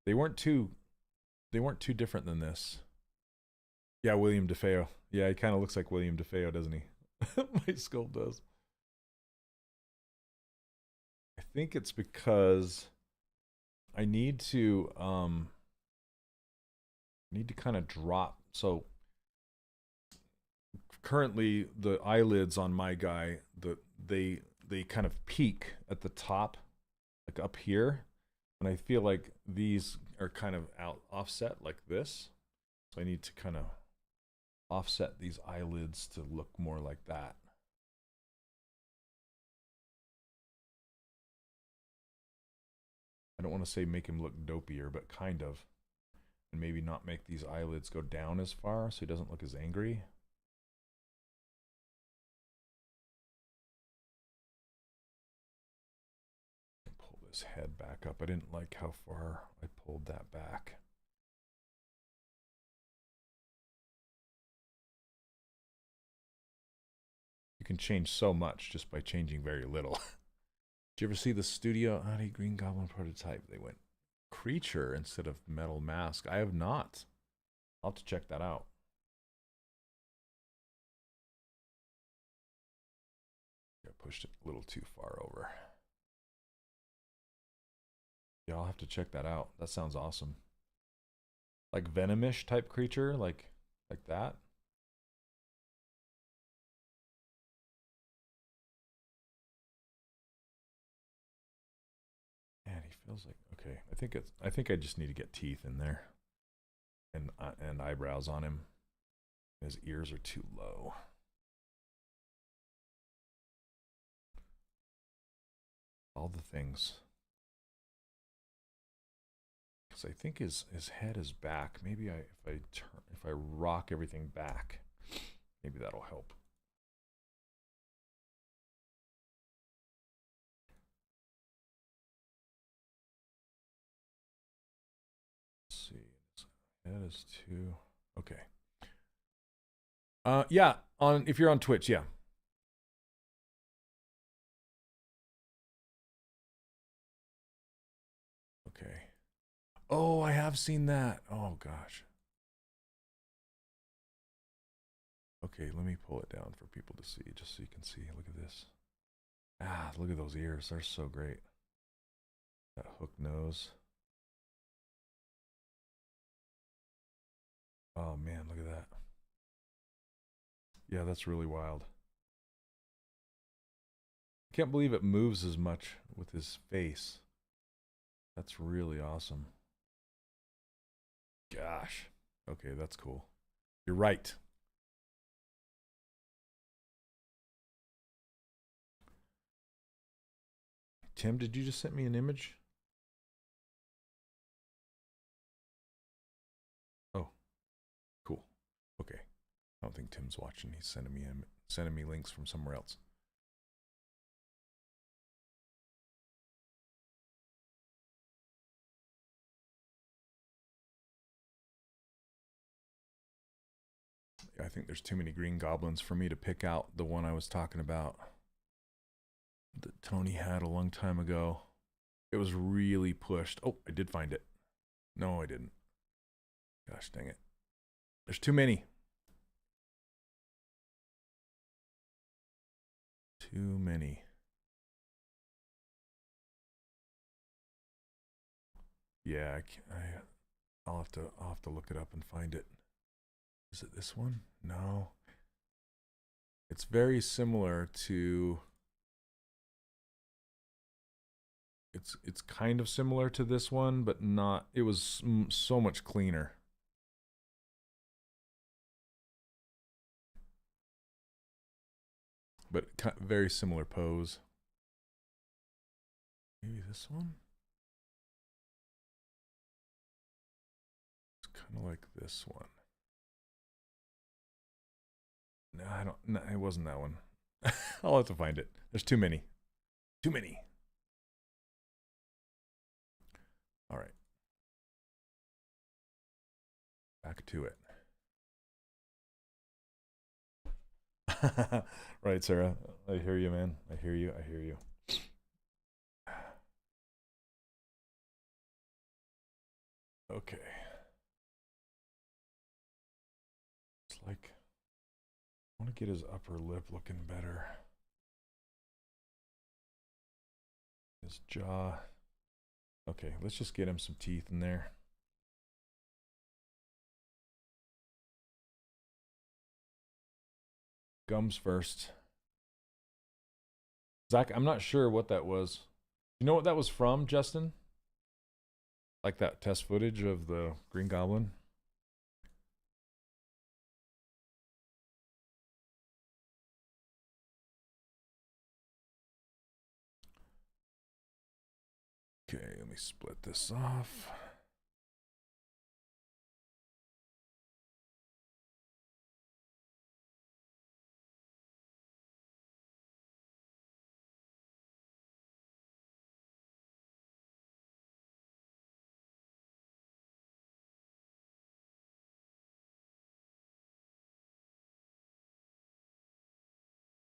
They weren't too different than this. Yeah, William DeFeo. Yeah, he kind of looks like William DeFeo, doesn't he? My sculpt does. I think it's because I need to kind of drop. So currently the eyelids on my guy, they kind of peak at the top, like up here, and I feel like these are kind of offset like this. So I need to kind of offset these eyelids to look more like that. I don't want to say make him look dopier, but kind of. And maybe not make these eyelids go down as far so he doesn't look as angry. Pull this head back up. I didn't like how far I pulled that back. You can change so much just by changing very little. Did you ever see the Studio Audi Green Goblin prototype? They went creature instead of metal mask. I have not. I'll have to check that out. I pushed it a little too far over. Yeah, I'll have to check that out. That sounds awesome. Like venomish type creature, like that. Man, he feels like, okay. I think I just need to get teeth in there, and eyebrows on him. His ears are too low. All the things. Because I think his head is back. Maybe if I rock everything back, maybe that'll help. Let's see. His head is too. Okay. Yeah. If you're on Twitch, yeah. Okay. Oh, I have seen that. Oh gosh. Okay, let me pull it down for people to see, just so you can see. Look at this. Ah, look at those ears. They're so great. That hook nose. Oh man, look at that. Yeah, that's really wild. I can't believe it moves as much with his face. That's really awesome. Gosh. Okay, that's cool. You're right. Tim, did you just send me an image? Oh, cool. Okay. I don't think Tim's watching. He's sending me links from somewhere else. I think there's too many green goblins for me to pick out the one I was talking about that Tony had a long time ago. It was really pushed. Oh, I did find it. No, I didn't. Gosh dang it. There's too many. Too many. Yeah, I'll have to look it up and find it. Is it this one? No. It's very similar to. It's kind of similar to this one, but not. It was so much cleaner. But very similar pose. Maybe this one? It's kind of like this one. No, I don't. No, it wasn't that one. I'll have to find it. There's too many. Too many. All right. Back to it. Right, Sarah. I hear you, man. I hear you. I hear you. Okay. It's like I want to get his upper lip looking better. His jaw. Okay, let's just get him some teeth in there. Gums first. Zach, I'm not sure what that was. You know what that was from, Justin? Like that test footage of the Green Goblin? Okay, let me split this off.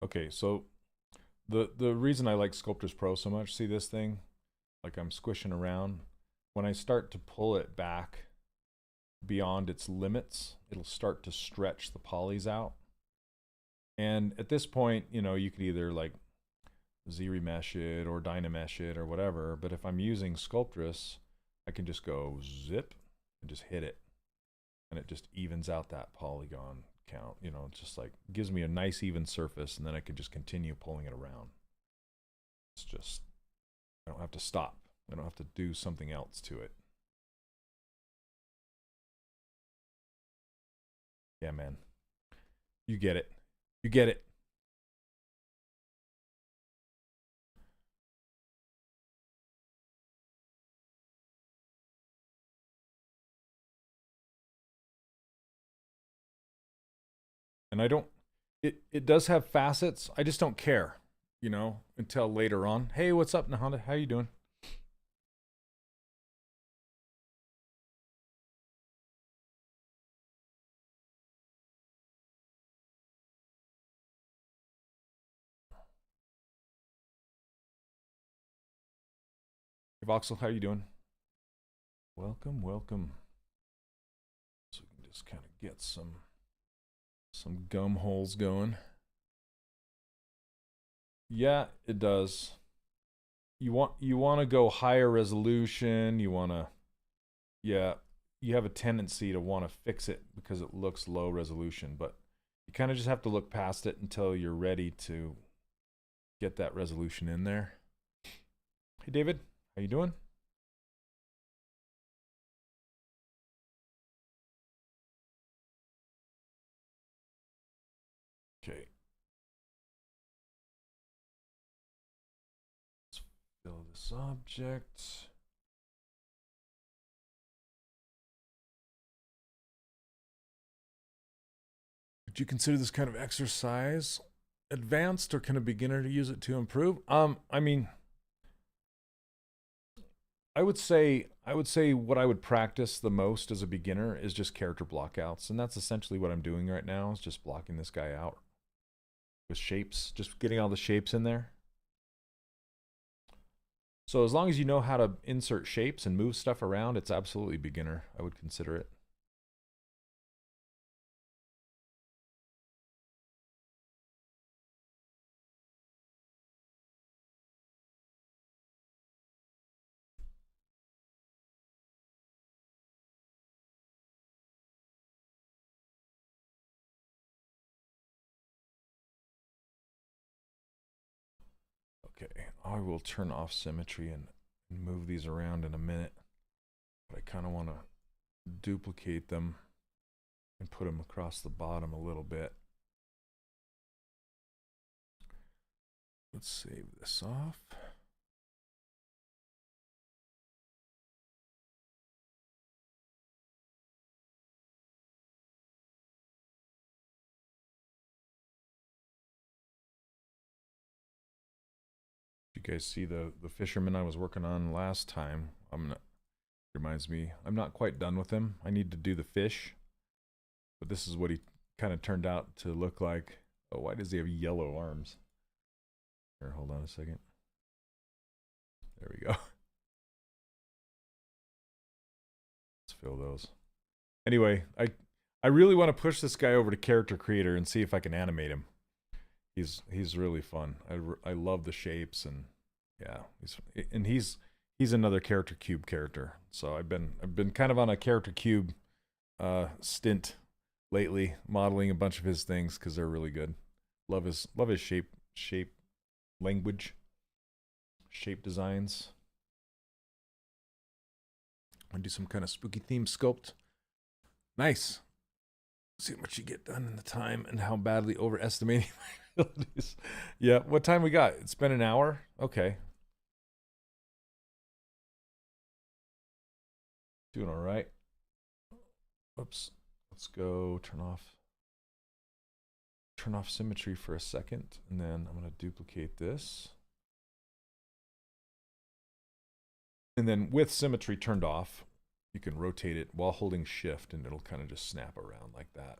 Okay, so the reason I like Sculptris Pro so much, see this thing? Like I'm squishing around. When I start to pull it back beyond its limits, it'll start to stretch the polys out. And at this point, you know, you could either like ZRemesh it or Dynamesh it or whatever, but if I'm using Sculptris, I can just go zip and just hit it. And it just evens out that polygon count. You know, it's just like gives me a nice even surface, and then I can just continue pulling it around. It's just, I don't have to stop. I don't have to do something else to it. Yeah, man. You get it. You get it. And I don't, it does have facets. I just don't care, you know, until later on. Hey, what's up, Nahanda? How you doing? Hey, Voxel, how you doing? Welcome, welcome. So we can just kind of get some gum holes going. Yeah, it does. You want to go higher resolution. You want to, yeah, you have a tendency to want to fix it because it looks low resolution, but you kind of just have to look past it until you're ready to get that resolution in there. Hey, David, how you doing? Okay. Let's fill this object. Would you consider this kind of exercise advanced, or can a beginner use it to improve? I mean, I would say what I would practice the most as a beginner is just character blockouts, and that's essentially what I'm doing right now, is just blocking this guy out with shapes, just getting all the shapes in there. So as long as you know how to insert shapes and move stuff around, it's absolutely beginner. I would consider it. Okay, I will turn off symmetry and move these around in a minute, but I kind of want to duplicate them and put them across the bottom a little bit. Let's save this off. You guys see the fisherman I was working on last time? Reminds me, I'm not quite done with him. I need to do the fish, but this is what he kind of turned out to look like. Oh, why does he have yellow arms? Here, hold on a second. There we go. Let's fill those. Anyway, I really want to push this guy over to Character Creator and see if I can animate him. He's really fun. I love the shapes, and yeah, he's another Character Cube character. So I've been kind of on a Character Cube stint lately, modeling a bunch of his things because they're really good. Love his shape language, shape designs. I'm gonna do some kind of spooky theme sculpt. Nice. See how much you get done in the time and how badly overestimating my abilities. Yeah, what time we got? It's been an hour? Okay. Doing all right. Oops. Let's go turn off symmetry for a second, and then I'm going to duplicate this. And then with symmetry turned off, you can rotate it while holding shift, and it'll kind of just snap around like that.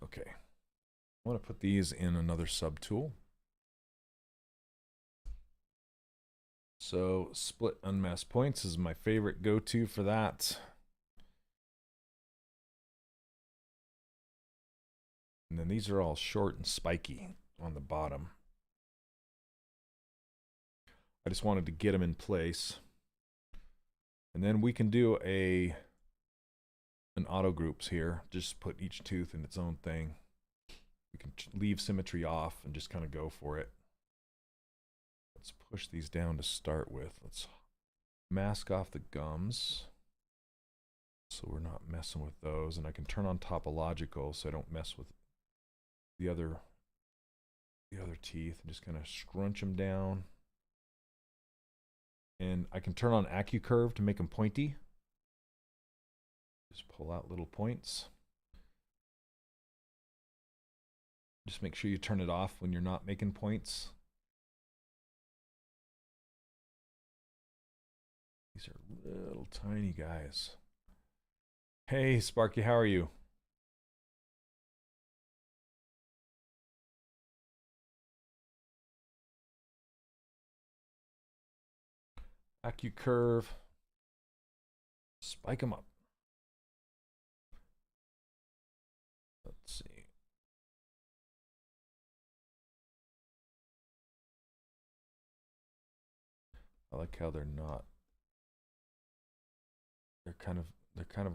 Okay. I want to put these in another subtool. So split unmasked points is my favorite go-to for that. And then these are all short and spiky on the bottom. I just wanted to get them in place. And then we can do an auto groups here. Just put each tooth in its own thing. We can leave symmetry off and just kind of go for it. Let's push these down to start with. Let's mask off the gums so we're not messing with those. And I can turn on topological so I don't mess with the other teeth, and just kind of scrunch them down. And I can turn on AccuCurve to make them pointy. Just pull out little points. Just make sure you turn it off when you're not making points. These are little tiny guys. Hey, Sparky, how are you? AccuCurve. Spike them up. Let's see. I like how they're not. They're kind of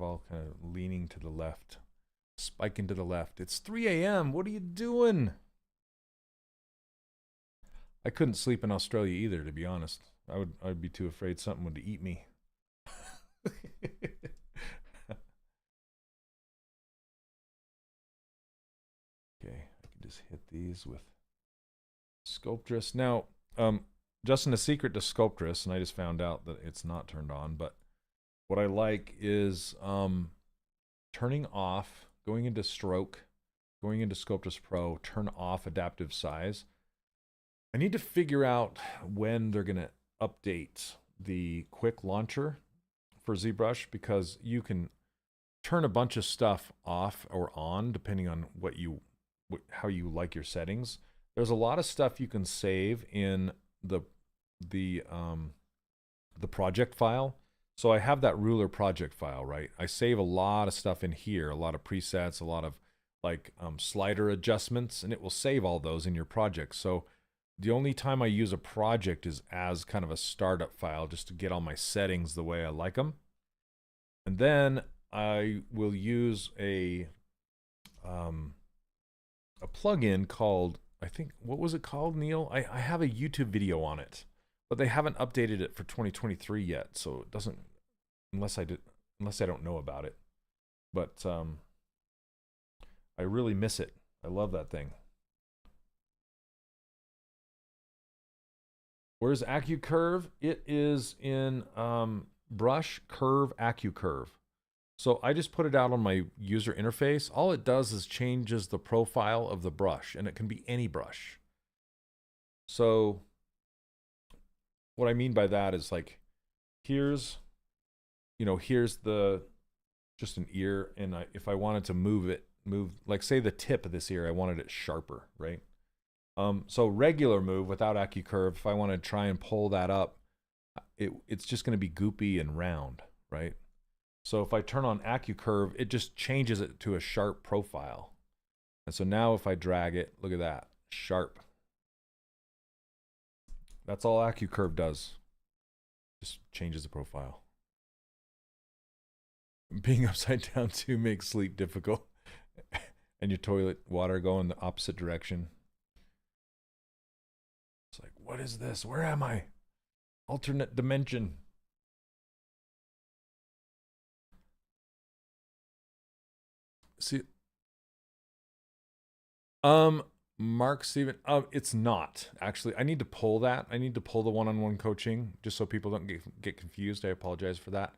all kind of leaning to the left, spiking to the left. It's 3 a.m. What are you doing? I couldn't sleep in Australia either, to be honest. I'd be too afraid something would eat me. Okay, I can just hit these with Sculptris. Now, just in a secret to Sculptris, and I just found out that it's not turned on, but what I like is turning off, going into stroke, going into Sculptris Pro, turn off adaptive size. I need to figure out when they're going to update the quick launcher for ZBrush, because you can turn a bunch of stuff off or on depending on how you like your settings. There's a lot of stuff you can save in the project file. So I have that ruler project file, right? I save a lot of stuff in here, a lot of presets, a lot of like slider adjustments, and it will save all those in your project. So the only time I use a project is as kind of a startup file, just to get all my settings the way I like them. And then I will use a plugin called, I think, what was it called, Neil? I have a YouTube video on it, but they haven't updated it for 2023 yet, so it doesn't, unless I don't know about it. But I really miss it. I love that thing. Where's AccuCurve? It is in Brush, Curve, AccuCurve. So I just put it out on my user interface. All it does is changes the profile of the brush, and it can be any brush. So what I mean by that is, like, here's, here's the, just an ear, and if I wanted to move, like say the tip of this ear, I wanted it sharper, right? So regular move without AccuCurve, if I want to try and pull that up, it's just going to be goopy and round, right? So if I turn on AccuCurve, it just changes it to a sharp profile. And so now if I drag it, look at that, sharp. That's all AccuCurve does. Just changes the profile. Being upside down too makes sleep difficult. And your toilet water go in the opposite direction. It's like, what is this? Where am I? Alternate dimension. See, Mark Steven, it's not actually. I need to pull that. I need to pull the one-on-one coaching just so people don't get confused. I apologize for that.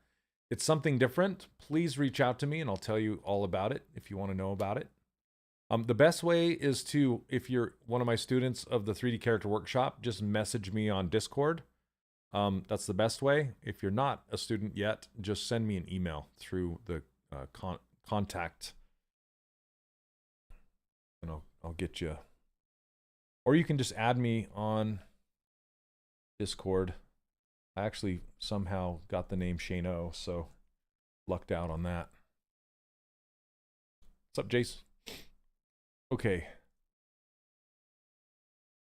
It's something different. Please reach out to me and I'll tell you all about it if you want to know about it. The best way is to, if you're one of my students of the 3D Character Workshop, just message me on Discord. That's the best way. If you're not a student yet, just send me an email through the contact, and I'll get you. Or you can just add me on Discord. I actually somehow got the name Shane O, so lucked out on that. What's up, Jace? Okay.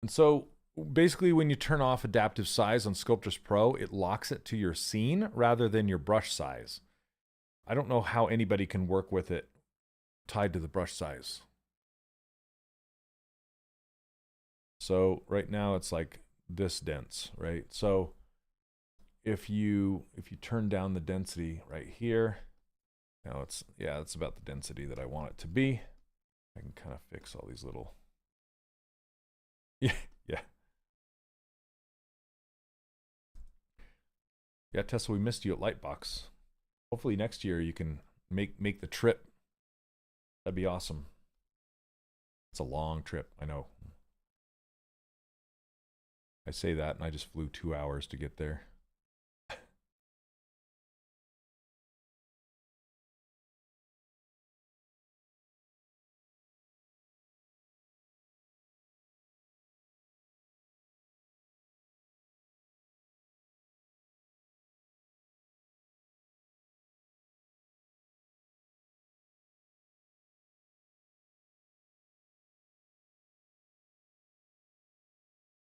And so basically when you turn off adaptive size on Sculptris Pro, it locks it to your scene rather than your brush size. I don't know how anybody can work with it tied to the brush size. So right now it's like this dense, right? So if you turn down the density right here, now it's about the density that I want it to be. I can kind of fix all these little, yeah. Yeah, Tessa, we missed you at Lightbox. Hopefully next year you can make the trip. That'd be awesome. It's a long trip, I know. I say that and I just flew 2 hours to get there.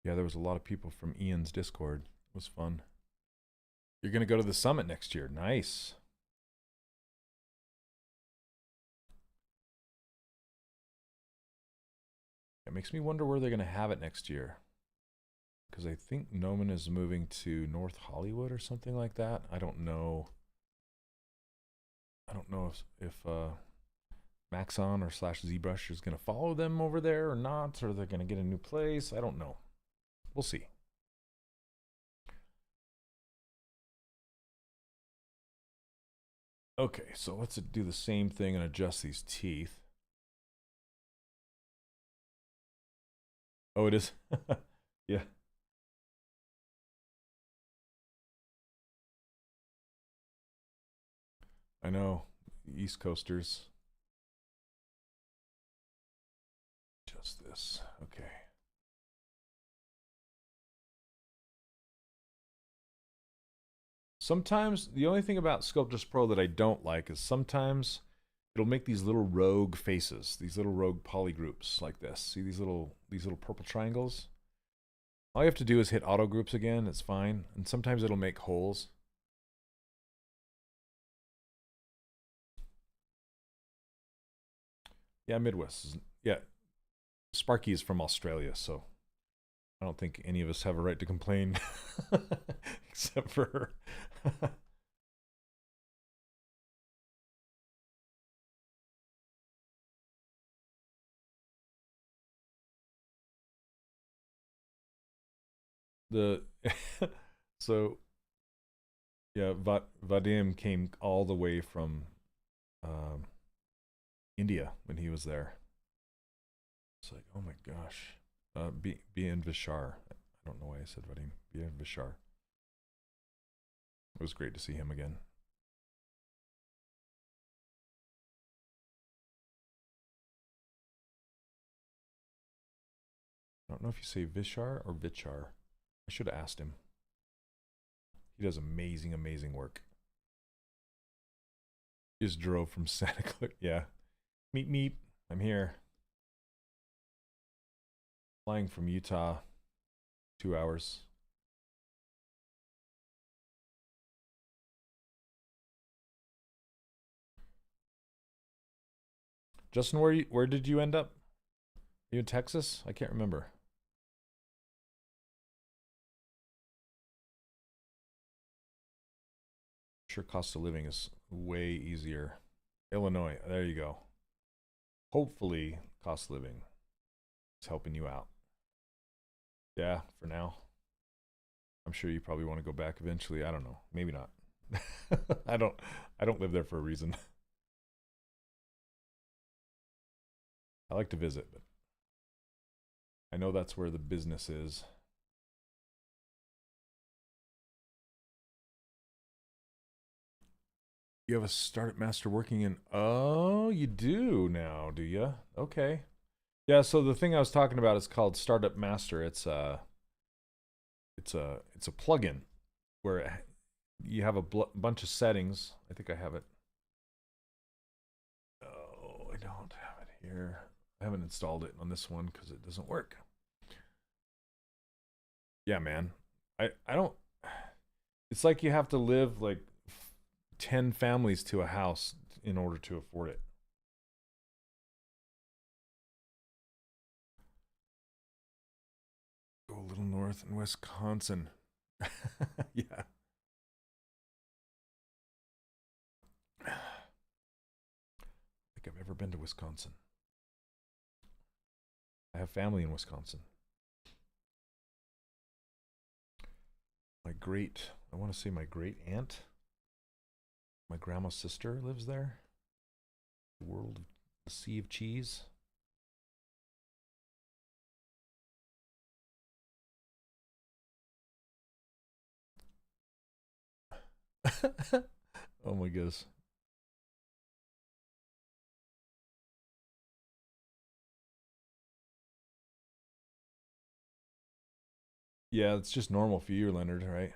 Yeah, there was a lot of people from Ian's Discord. It was fun. You're going to go to the summit next year. Nice. It makes me wonder where they're going to have it next year. Because I think Noman is moving to North Hollywood or something like that. I don't know. I don't know if Maxon or /ZBrush is going to follow them over there or not, or they're going to get a new place. I don't know. We'll see. Okay, so let's do the same thing and adjust these teeth. Oh, it is? Yeah. I know. East Coasters. Just this. Okay. Sometimes, the only thing about Sculptris Pro that I don't like is sometimes it'll make these little rogue faces, these little rogue polygroups like this. See these little purple triangles? All you have to do is hit auto groups again, it's fine. And sometimes it'll make holes. Yeah, Midwest is, yeah. Sparky is from Australia, so I don't think any of us have a right to complain except for her. The so yeah, Vadim came all the way from India when he was there. It's like, oh my gosh. Bien Vishar. I don't know why I said Vadim. Bien Vishar. It was great to see him again. I don't know if you say Vishar or Vichar. I should have asked him. He does amazing, amazing work. He just drove from Santa Clara. Yeah. Meep, meep. I'm here. Flying from Utah. 2 hours. Justin, where did you end up? You in Texas? I can't remember. Sure, cost of living is way easier. Illinois, there you go. Hopefully, cost of living is helping you out. Yeah, for now. I'm sure you probably want to go back eventually. I don't know. Maybe not. I don't live there for a reason. I like to visit, but I know that's where the business is. You have a startup master working in, oh, you do now, do you? Okay. Yeah, so the thing I was talking about is called Startup Master. It's a plugin where you have a bunch of settings. I think I have it. Oh, I don't have it here. I haven't installed it on this one because it doesn't work. Yeah, man. I don't. It's like you have to live like 10 families to a house in order to afford it. Go a little north in Wisconsin. Yeah. I think I've ever been to Wisconsin. I have family in Wisconsin. I want to say my great aunt, my grandma's sister lives there. The Sea of Cheese. Oh my goodness. Yeah, it's just normal for you, Leonard, right?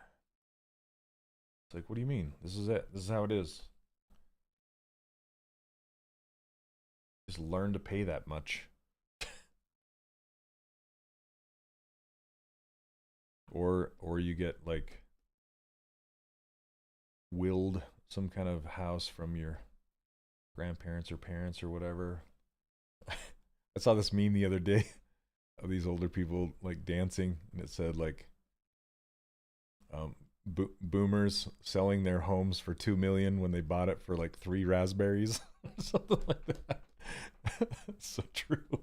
It's like, what do you mean? This is it. This is how it is. Just learn to pay that much. Or you get like willed some kind of house from your grandparents or parents or whatever. I saw this meme the other day of these older people like dancing, and it said like boomers selling their homes for 2 million when they bought it for like 3 raspberries or something like that. It's so true.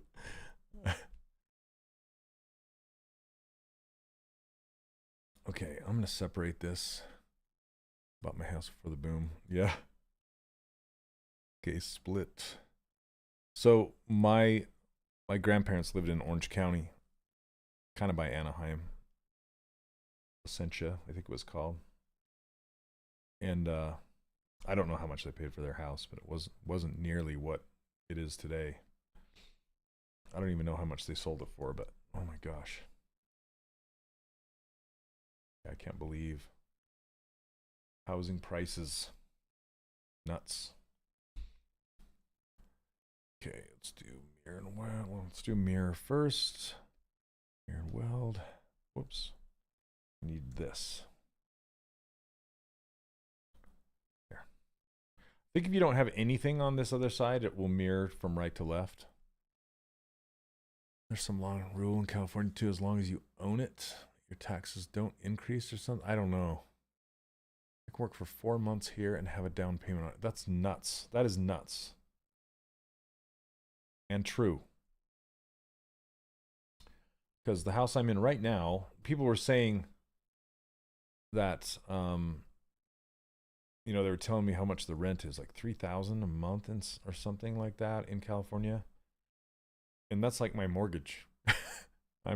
Okay, I'm gonna separate this. Bought my house for the boom. Yeah. Okay, split. So my grandparents lived in Orange County, kind of by Anaheim. Essentia, I think it was called. And I don't know how much they paid for their house, but it wasn't nearly what it is today. I don't even know how much they sold it for, but oh my gosh. I can't believe housing prices. Nuts. Okay, let's do mirror and weld. Well, let's do mirror first. Mirror and weld. Whoops. Need this. There. I think if you don't have anything on this other side, it will mirror from right to left. There's some long rule in California too, as long as you own it, your taxes don't increase or something. I don't know. I can work for 4 months here and have a down payment on it. That's nuts. That is nuts. And true. Because the house I'm in right now, people were saying that, you know, they were telling me how much the rent is, like $3,000 a month or something like that in California. And that's like my mortgage. I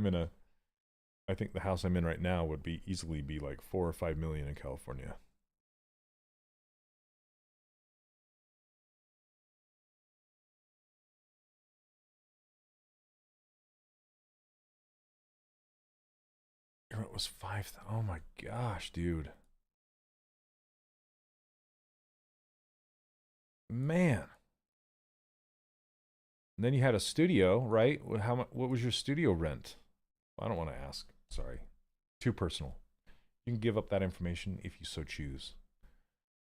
think the house I'm in right now would easily be like 4 or 5 million in California. it was 5. Oh my gosh, dude. Man. And then you had a studio, right? What was your studio rent? I don't want to ask. Sorry. Too personal. You can give up that information if you so choose.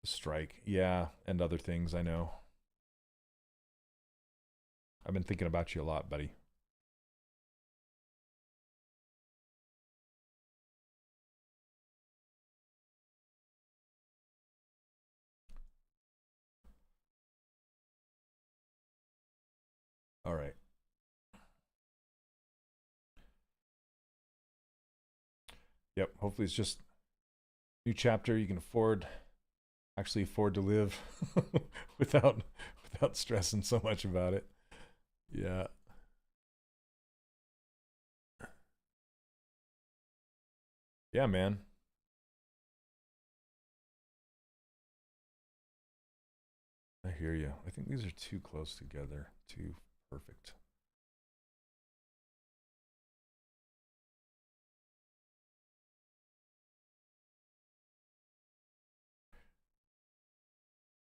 The strike. Yeah, and other things, I know. I've been thinking about you a lot, buddy. All right. Yep, hopefully it's just new chapter you can actually afford to live without stressing so much about it. Yeah. Yeah, man. I hear you. I think these are too close together. Too perfect.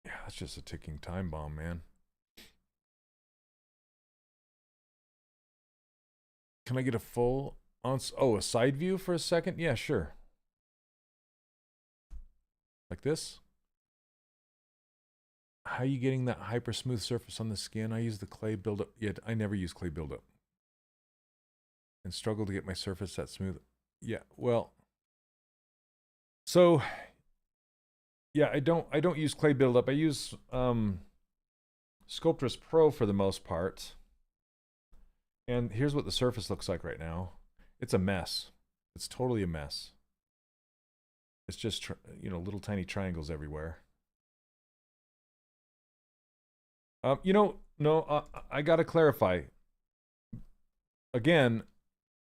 Yeah, that's just a ticking time bomb, man. Can I get a full on? Oh, a side view for a second? Yeah, sure. Like this? How are you getting that hyper smooth surface on the skin? I use the clay buildup. Yeah, I never use clay buildup. And struggle to get my surface that smooth. Yeah, well. So yeah, I don't use clay buildup. I use Sculptris Pro for the most part. And here's what the surface looks like right now. It's a mess. It's totally a mess. It's just, little tiny triangles everywhere. No, I got to clarify. Again,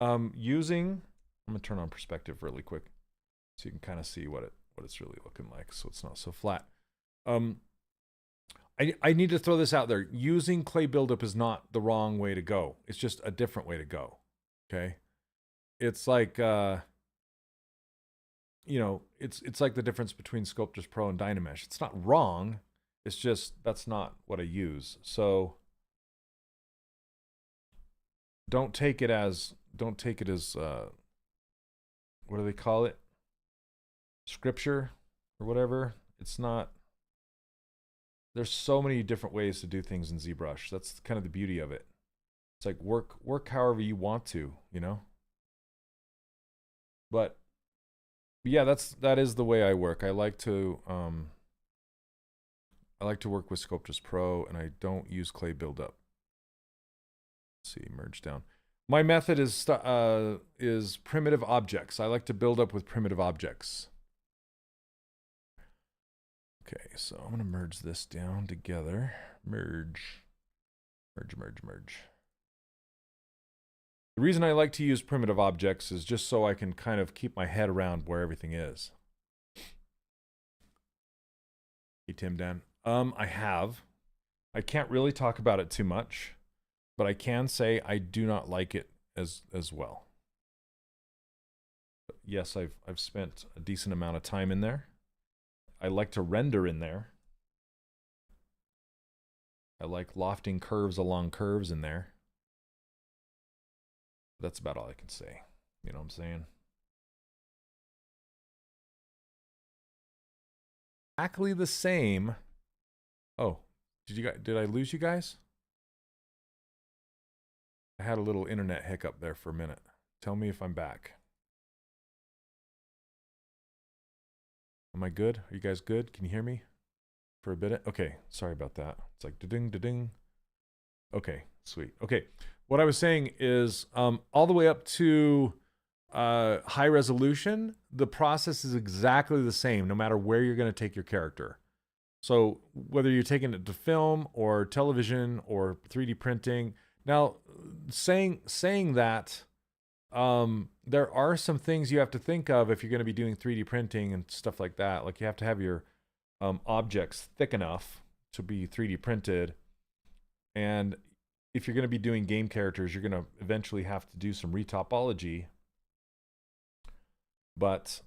I'm going to turn on perspective really quick so you can kind of see what it's really looking like, so it's not so flat. I need to throw this out there. Using clay buildup is not the wrong way to go. It's just a different way to go. Okay? It's like it's like the difference between Sculptris Pro and Dynamesh. It's not wrong. It's just that's not what I use. So don't take it as what do they call it? Scripture or whatever. It's not. There's so many different ways to do things in ZBrush. That's kind of the beauty of it. It's like work however you want to, But yeah, that is the way I work. I like to work with Sculptris Pro, and I don't use clay buildup. Let's see, merge down. My method is primitive objects. I like to build up with primitive objects. Okay, so I'm gonna merge this down together. Merge. The reason I like to use primitive objects is just so I can kind of keep my head around where everything is. Hey, Tim Dan. I have. I can't really talk about it too much, but I can say I do not like it as well. But yes, I've spent a decent amount of time in there. I like to render in there. I like lofting curves along curves in there. That's about all I can say. You know what I'm saying? Exactly the same. Oh, did I lose you guys? I had a little internet hiccup there for a minute. Tell me if I'm back. Am I good? Are you guys good? Can you hear me for a bit? Okay, sorry about that. It's like da-ding, da-ding. Okay, sweet. Okay, what I was saying is all the way up to high resolution, the process is exactly the same no matter where you're going to take your character. So whether you're taking it to film or television or 3D printing. Now, saying that, there are some things you have to think of if you're going to be doing 3D printing and stuff like that. Like you have to have your objects thick enough to be 3D printed. And if you're going to be doing game characters, you're going to eventually have to do some retopology. But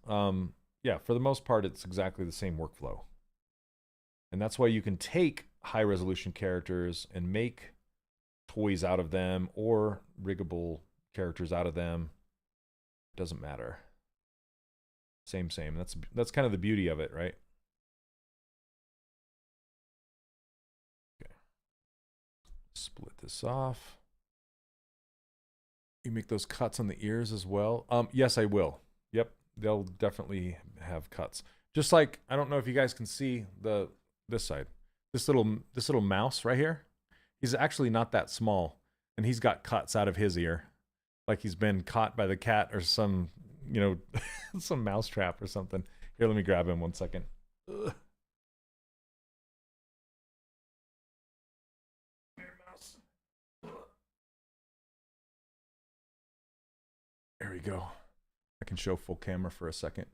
yeah, for the most part, it's exactly the same workflow. And that's why you can take high resolution characters and make toys out of them or riggable characters out of them. Doesn't matter. Same. That's kind of the beauty of it, right? Okay. Split this off. You make those cuts on the ears as well? Yes, I will. Yep, they'll definitely have cuts. Just like, I don't know if you guys can see this side. This little mouse right here. He's actually not that small, and he's got cuts out of his ear, like he's been caught by the cat or some, you know, some mouse trap or something. Here, let me grab him 1 second. Ugh. There we go. I can show full camera for a second.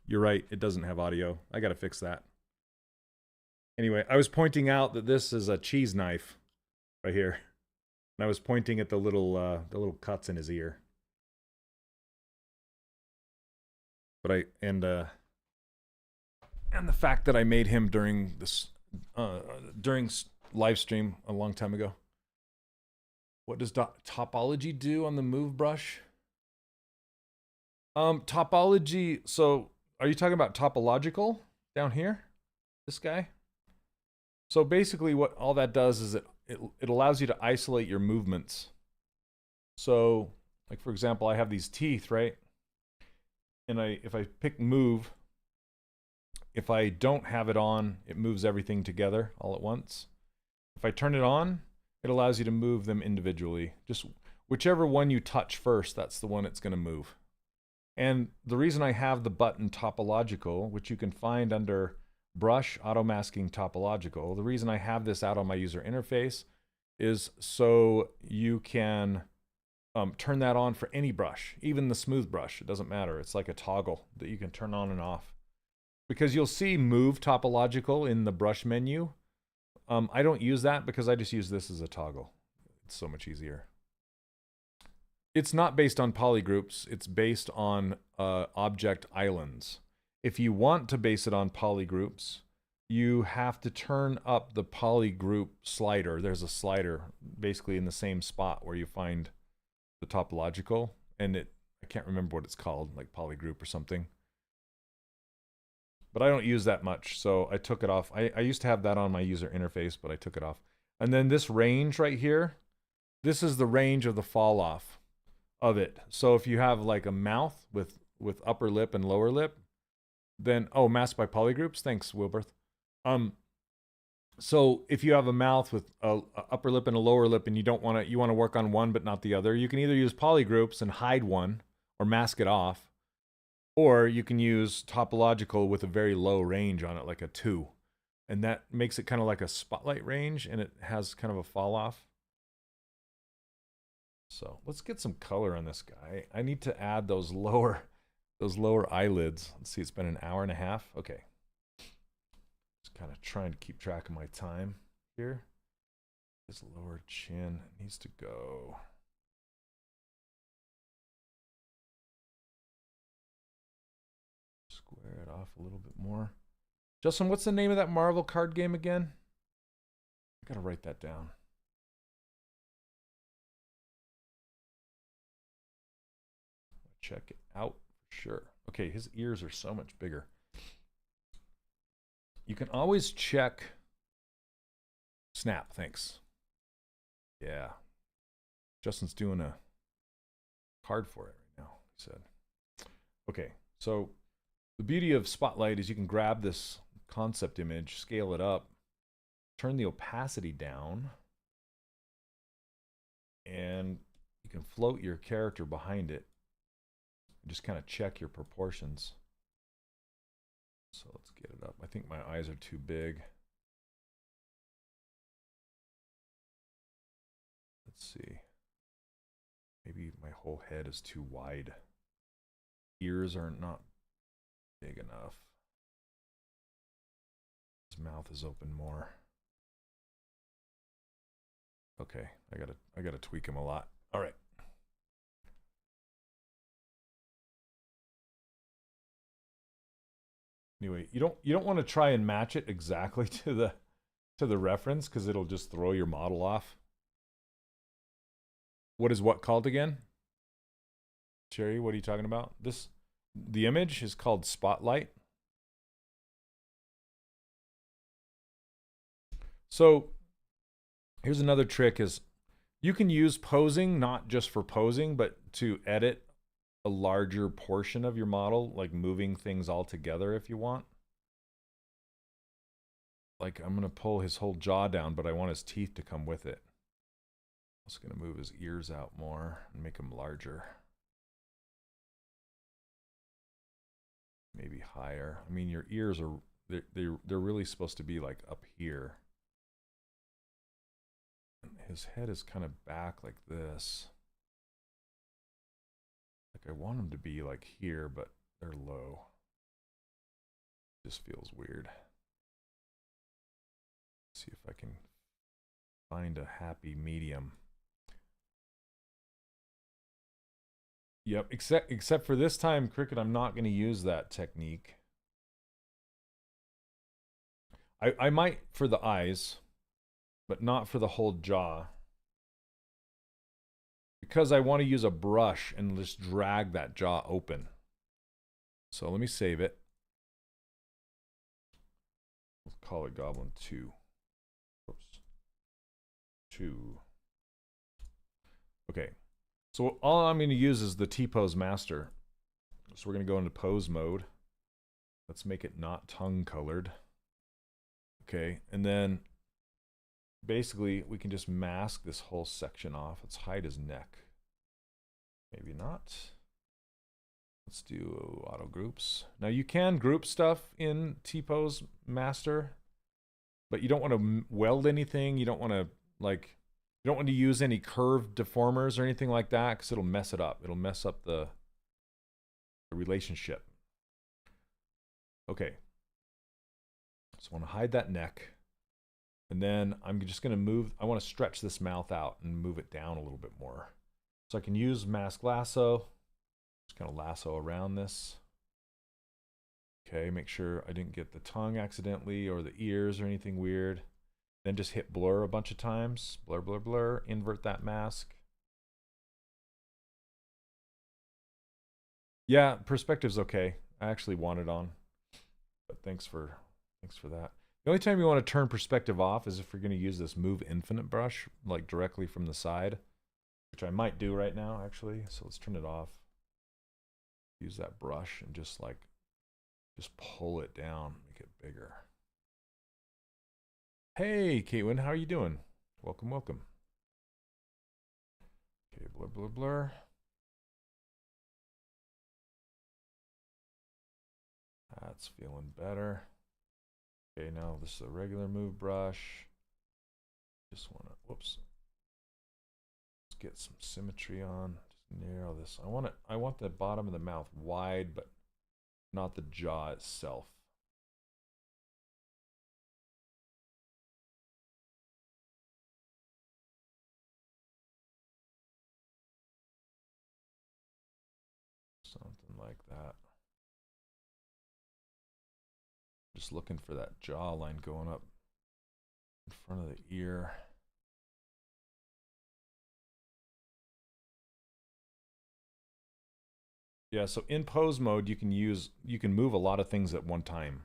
You're right, it doesn't have audio. I gotta fix that. Anyway, I was pointing out that this is a cheese knife right here. And I was pointing at the little cuts in his ear. But the fact that I made him during this during live stream a long time ago. What does Topology do on the move brush? Topology, so are you talking about topological down here? This guy? So basically what all that does is it allows you to isolate your movements. So, like for example, I have these teeth, right? And if I pick move, if I don't have it on, it moves everything together all at once. If I turn it on, it allows you to move them individually. Just whichever one you touch first, that's the one it's going to move. And the reason I have the button topological, which you can find under brush auto masking topological, the reason I have this out on my user interface is so you can turn that on for any brush, even the smooth brush. It doesn't matter. It's like a toggle that you can turn on and off. Because you'll see move topological in the brush menu. I don't use that because I just use this as a toggle. It's so much easier. It's not based on polygroups. It's based on object islands. If you want to base it on polygroups, you have to turn up the polygroup slider. There's a slider basically in the same spot where you find the topological, and I can't remember what it's called, like polygroup or something. But I don't use that much, so I took it off. I used to have that on my user interface, but I took it off. And then this range right here, this is the range of the fall off of it. So if you have like a mouth with upper lip and lower lip, then masked by polygroups. Thanks, Wilberth. So if you have a mouth with a upper lip and a lower lip, and you want to work on one but not the other, you can either use polygroups and hide one or mask it off, or you can use topological with a very low range on it, like a 2, and that makes it kind of like a spotlight range, and it has kind of a fall off. So let's get some color on this guy. I need to add those lower eyelids. Let's see, it's been an hour and a half. Okay. Just kind of trying to keep track of my time here. This lower chin needs to go. Square it off a little bit more. Justin, what's the name of that Marvel card game again? I gotta write that down. Check it out for sure. Okay, his ears are so much bigger. You can always check. Snap, thanks. Yeah. Justin's doing a card for it right now, he said. Okay, so the beauty of Spotlight is you can grab this concept image, scale it up, turn the opacity down, and you can float your character behind it. Just kind of check your proportions. So let's get it up. I think my eyes are too big. Let's see. Maybe my whole head is too wide. Ears are not big enough. His mouth is open more. Okay, I gotta tweak him a lot. All right. Anyway, you don't want to try and match it exactly to the reference because it'll just throw your model off. What is what called again? Cherry, what are you talking about? The image is called Spotlight. So here's another trick is you can use posing not just for posing, but to edit a larger portion of your model, like moving things all together if you want. Like I'm gonna pull his whole jaw down, but I want his teeth to come with it. I'm just gonna move his ears out more and make them larger. Maybe higher. I mean, your ears are, they're really supposed to be like up here. And his head is kind of back like this. Like I want them to be like here, but they're low. Just feels weird. See if I can find a happy medium. Yep, except for this time, Cricut, I'm not going to use that technique. I might for the eyes, but not for the whole jaw. Because I want to use a brush and just drag that jaw open. So let me save it. Let's call it Goblin 2. Oops. 2. Okay. So all I'm going to use is the T-Pose Master. So we're going to go into pose mode. Let's make it not tongue colored. Okay, and then basically we can just mask this whole section off. Let's hide his neck. Maybe not. Let's do auto groups. Now you can group stuff in T-Pose Master, but you don't want to weld anything. You don't want to you don't want to use any curved deformers or anything like that because it'll mess it up. It'll mess up the relationship. Okay. So I want to hide that neck. And then I'm just going to move, I want to stretch this mouth out and move it down a little bit more. So I can use mask lasso. Just kind of lasso around this. Okay, make sure I didn't get the tongue accidentally or the ears or anything weird. Then just hit blur a bunch of times. Blur, blur, blur. Invert that mask. Yeah, perspective's okay. I actually want it on. But thanks for that. The only time you want to turn perspective off is if you're going to use this Move Infinite brush, like directly from the side, which I might do right now, actually. So let's turn it off. Use that brush and just pull it down, make it bigger. Hey, Caitlin, how are you doing? Welcome, welcome. Okay, blur, blur, blur. That's feeling better. Okay, now this is a regular move brush. Just want to, whoops. Let's get some symmetry on. Just narrow this. I want the bottom of the mouth wide, but not the jaw itself. Something like that. Just looking for that jawline going up in front of the ear. Yeah, so in pose mode you can move a lot of things at one time.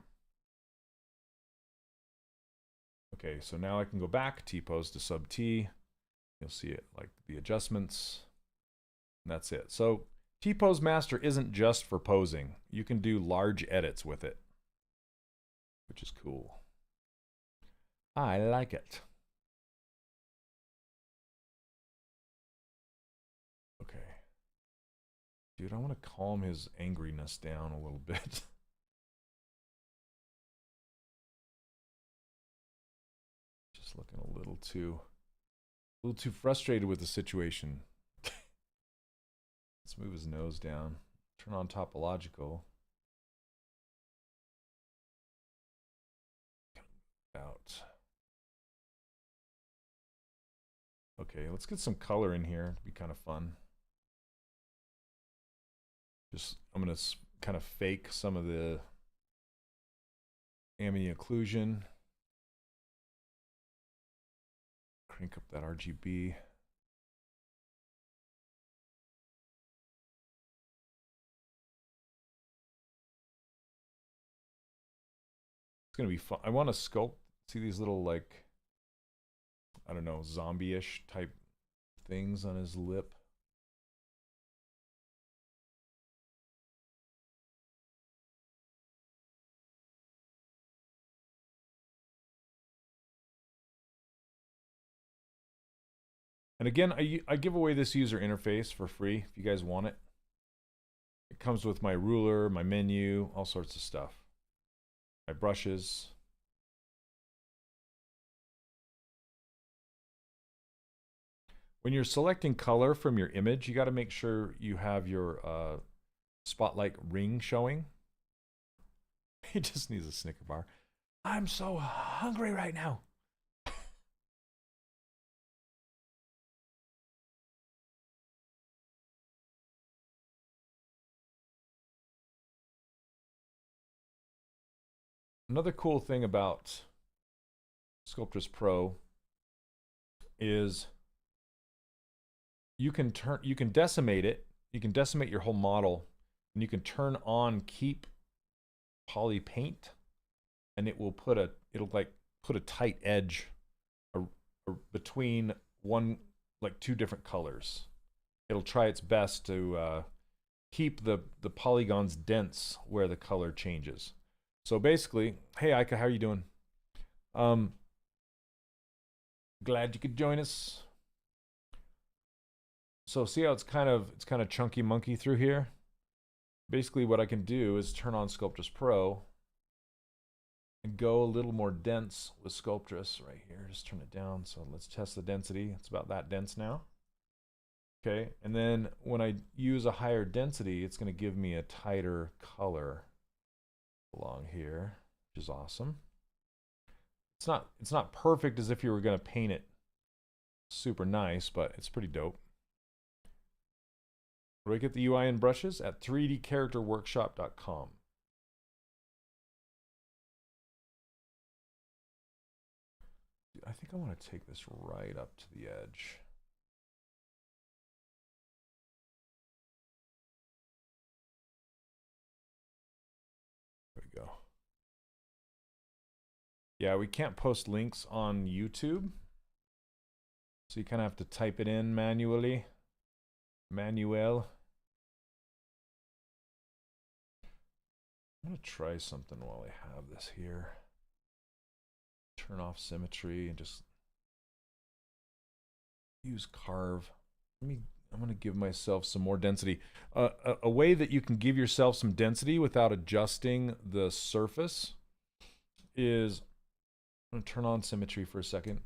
Okay, so now I can go back, T-pose to sub T. You'll see it like the adjustments. And that's it. So T-Pose Master isn't just for posing. You can do large edits with it, which is cool. I like it. Okay. Dude, I want to calm his angriness down a little bit. Just looking a little too frustrated with the situation. Let's move his nose down. Turn on topological. Out. Okay, let's get some color in here. It'd be kind of fun. I'm gonna kind of fake some of the ambient occlusion. Crank up that RGB. It's gonna be fun. I want to sculpt. See these little, like, I don't know, zombie-ish type things on his lip. And again, I give away this user interface for free if you guys want it. It comes with my ruler, my menu, all sorts of stuff. My brushes. When you're selecting color from your image, you got to make sure you have your spotlight ring showing. He just needs a Snicker bar. I'm so hungry right now. Another cool thing about Sculptris Pro is you can decimate it. You can decimate your whole model, and you can turn on keep Polypaint, and it will put a tight edge between two different colors. It'll try its best to keep the polygons dense where the color changes. So basically, hey Ika, how are you doing? Glad you could join us. So see how it's kind of chunky monkey through here? Basically what I can do is turn on Sculptris Pro and go a little more dense with Sculptris right here. Just turn it down. So let's test the density. It's about that dense now. Okay, and then when I use a higher density, it's going to give me a tighter color along here, which is awesome. It's not perfect as if you were going to paint it super nice, but it's pretty dope. Where do I get the UI and brushes? At 3dcharacterworkshop.com. I think I want to take this right up to the edge. There we go. Yeah, we can't post links on YouTube, so you kind of have to type it in manually. Manuel. I'm going to try something while I have this here. Turn off symmetry and just use carve. I'm going to give myself some more density. A way that you can give yourself some density without adjusting the surface is, I'm going to turn on symmetry for a second,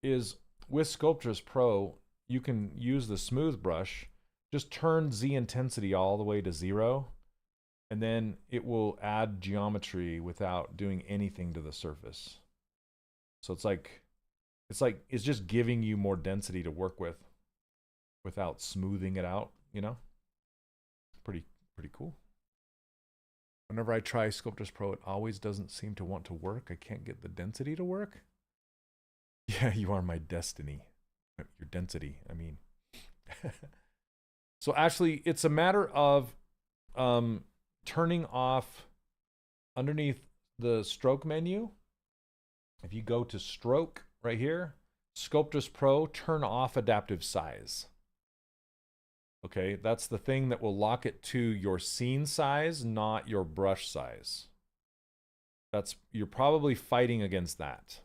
is with Sculptris Pro, you can use the smooth brush, just turn Z intensity all the way to 0, and then it will add geometry without doing anything to the surface. So it's just giving you more density to work with without smoothing it out, you know? Pretty cool. Whenever I try Sculptris Pro, it always doesn't seem to want to work. I can't get the density to work. Yeah, you are my destiny. Your density, I mean. So actually, it's a matter of turning off underneath the stroke menu. If you go to stroke right here, Sculptris Pro, turn off adaptive size. Okay, that's the thing that will lock it to your scene size, not your brush size. You're probably fighting against that.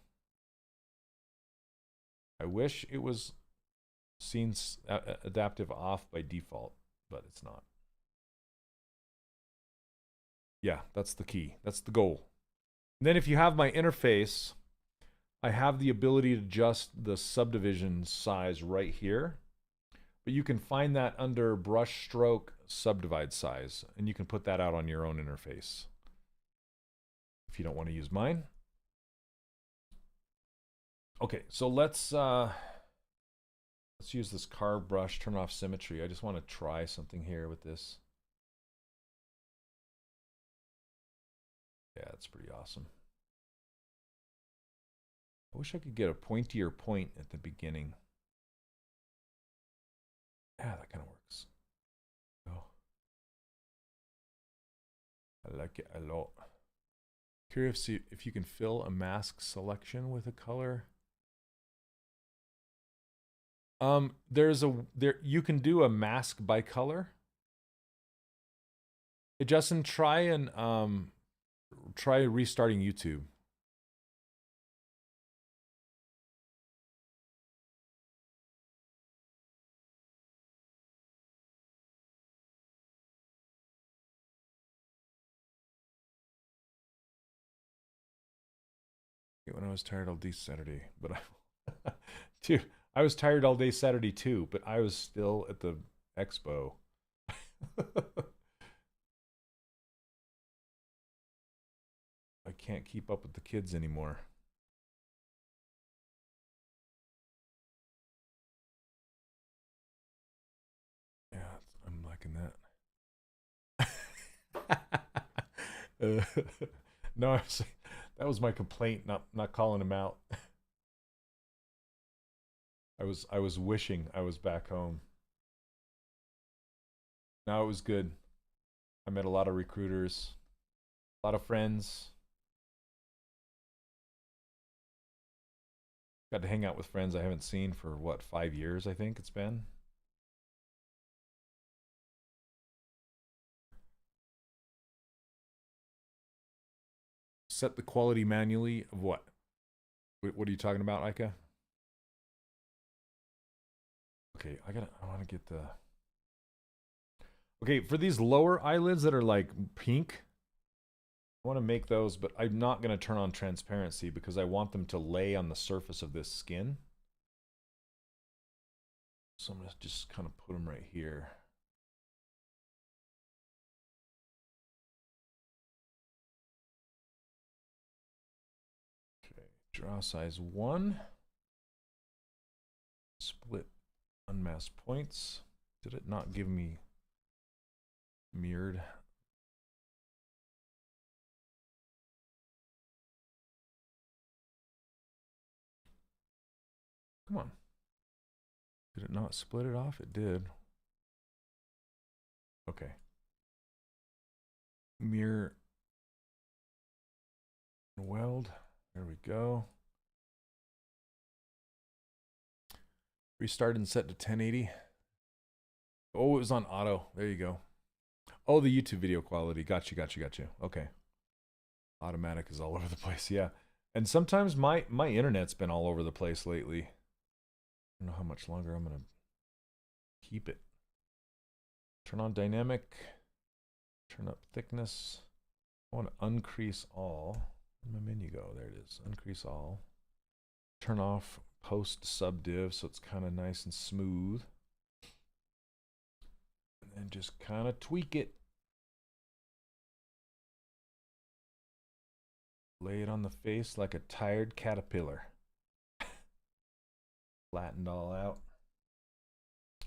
I wish it was scene adaptive off by default, but it's not. Yeah, that's the key. That's the goal. And then if you have my interface, I have the ability to adjust the subdivision size right here. But you can find that under brush stroke subdivide size, and you can put that out on your own interface if you don't want to use mine. Okay, so let's use this carve brush, turn off symmetry. I just want to try something here with this. Yeah, it's pretty awesome. I wish I could get a pointier point at the beginning. Yeah, that kind of works. Oh, I like it a lot. Curious if you can fill a mask selection with a color. You can do a mask by color. Hey, Justin, try restarting YouTube. When I was tired all day Saturday, but dude, I was tired all day Saturday too, but I was still at the expo. I can't keep up with the kids anymore. Yeah, I'm liking that. No, that was my complaint, not calling him out. I was wishing I was back home. No, it was good. I met a lot of recruiters, a lot of friends. Got to hang out with friends I haven't seen for what, 5 years, I think it's been. Set the quality manually of what? What are you talking about, Ika? Okay, I want to get the... Okay, for these lower eyelids that are like pink, I want to make those, but I'm not going to turn on transparency because I want them to lay on the surface of this skin. So I'm going to just kind of put them right here. Okay, draw size 1. Split unmasked points. Did it not give me mirrored? Come on. Did it not split it off? It did. Okay. Mirror and weld. There we go. Restart and set to 1080. Oh, it was on auto. There you go. Oh, the YouTube video quality. Got you. Okay. Automatic is all over the place. Yeah. And sometimes my internet's been all over the place lately. I don't know how much longer I'm going to keep it. Turn on dynamic. Turn up thickness. I want to uncrease all. Where'd my menu go? There it is. Uncrease all. Turn off post subdiv so it's kind of nice and smooth. And then just kind of tweak it. Lay it on the face like a tired caterpillar. Flattened all out.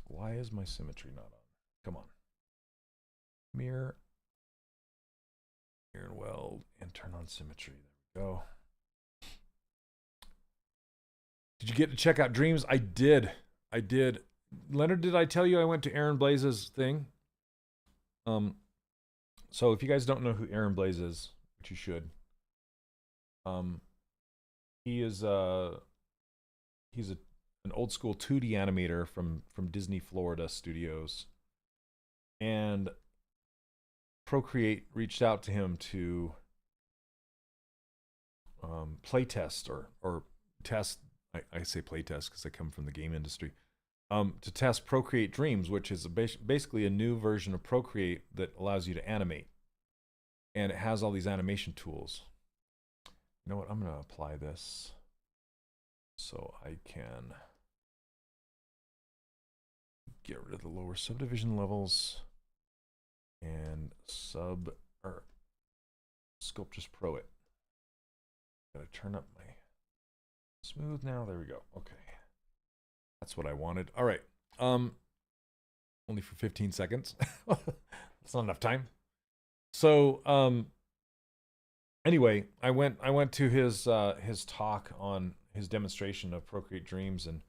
Why is my symmetry not on? Come on. Mirror. Mirror and weld and turn on symmetry. There we go. Did you get to check out Dreams? I did. Leonard, did I tell you I went to Aaron Blaze's thing? So if you guys don't know who Aaron Blaze is, which you should, he's an old school 2D animator from Disney Florida Studios. And Procreate reached out to him to play test or test. I say play test because I come from the game industry. To test Procreate Dreams, which is basically a new version of Procreate that allows you to animate. And it has all these animation tools. You know what? I'm going to apply this so I can get rid of the lower subdivision levels and Sculptris Pro it. Gotta turn up my smooth now. There we go. Okay. That's what I wanted. All right. Only for 15 seconds. That's not enough time. So, anyway, I went to his talk on his demonstration of Procreate Dreams, and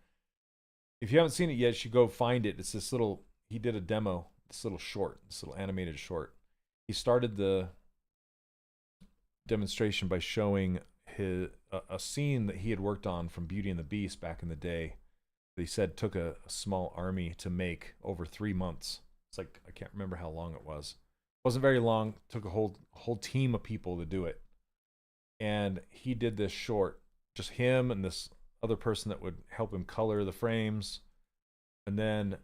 if you haven't seen it yet, you should go find it. It's this little, he did a demo, this little animated short. He started the demonstration by showing a scene that he had worked on from Beauty and the Beast back in the day. They said took a small army to make over 3 months. It's like, I can't remember how long it was. It wasn't very long. Took a whole team of people to do it. And he did this short, just him and this other person that would help him color the frames. And then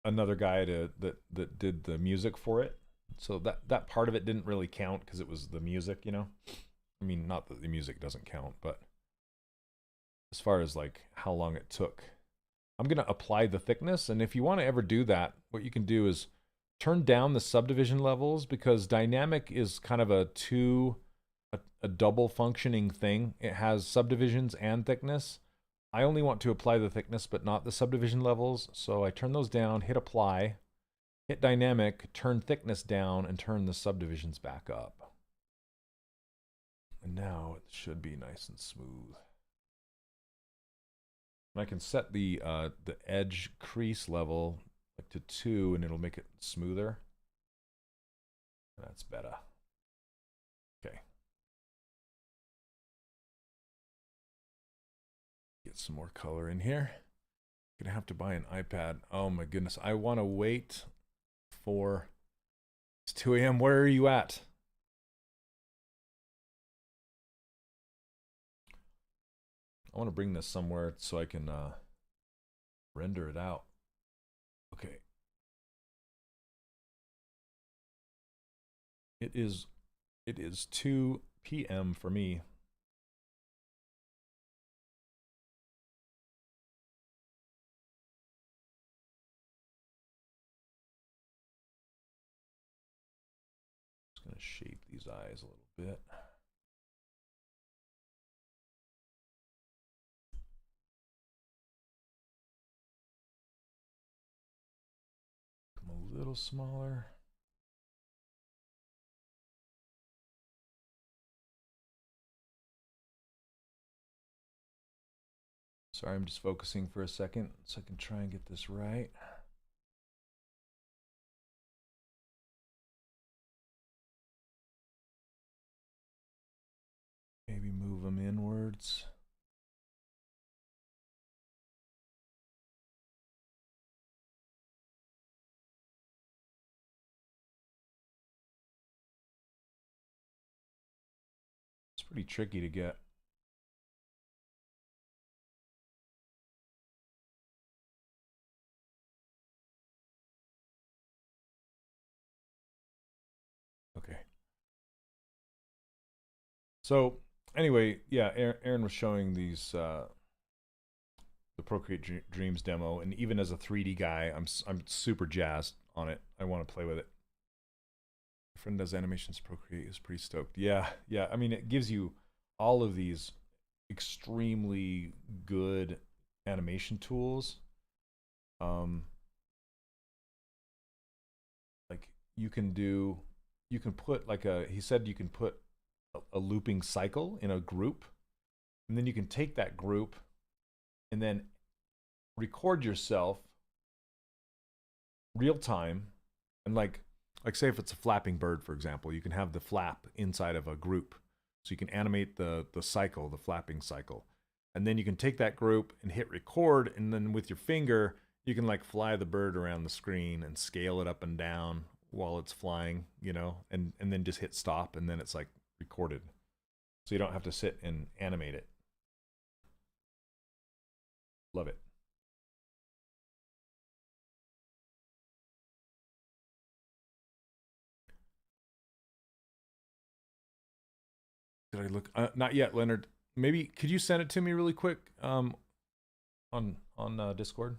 another guy that did the music for it. So that part of it didn't really count because it was the music, you know? I mean, not that the music doesn't count, but as far as like how long it took. I'm going to apply the thickness, and if you want to ever do that, what you can do is turn down the subdivision levels, because dynamic is kind of a double functioning thing. It has subdivisions and thickness. I only want to apply the thickness but not the subdivision levels, so I turn those down, hit apply, hit dynamic, turn thickness down, and turn the subdivisions back up. And now it should be nice and smooth. And I can set the edge crease level like to 2, and it'll make it smoother. That's better. Okay. Get some more color in here. Gonna have to buy an iPad. Oh my goodness. I want to wait for... It's 2 a.m. Where are you at? I want to bring this somewhere so I can render it out. Okay. It is 2 p.m. for me. Just going to shape these eyes a little bit. A little smaller. Sorry, I'm just focusing for a second so I can try and get this right. Maybe move them inwards. It's pretty tricky to get. Okay. So anyway, yeah, Aaron was showing these the Procreate Dreams demo, and even as a 3D guy, I'm super jazzed on it. I want to play with it. My friend does animations Procreate, is pretty stoked. Yeah. I mean, it gives you all of these extremely good animation tools. Like you can put like he said you can put a looping cycle in a group, and then you can take that group and then record yourself real time, and like say if it's a flapping bird, for example, you can have the flap inside of a group, so you can animate the cycle, the flapping cycle, and then you can take that group and hit record, and then with your finger you can like fly the bird around the screen and scale it up and down while it's flying, you know, and then just hit stop and then it's like recorded. So you don't have to sit and animate it. Love it. Did I look? Not yet, Leonard. Maybe could you send it to me really quick on Discord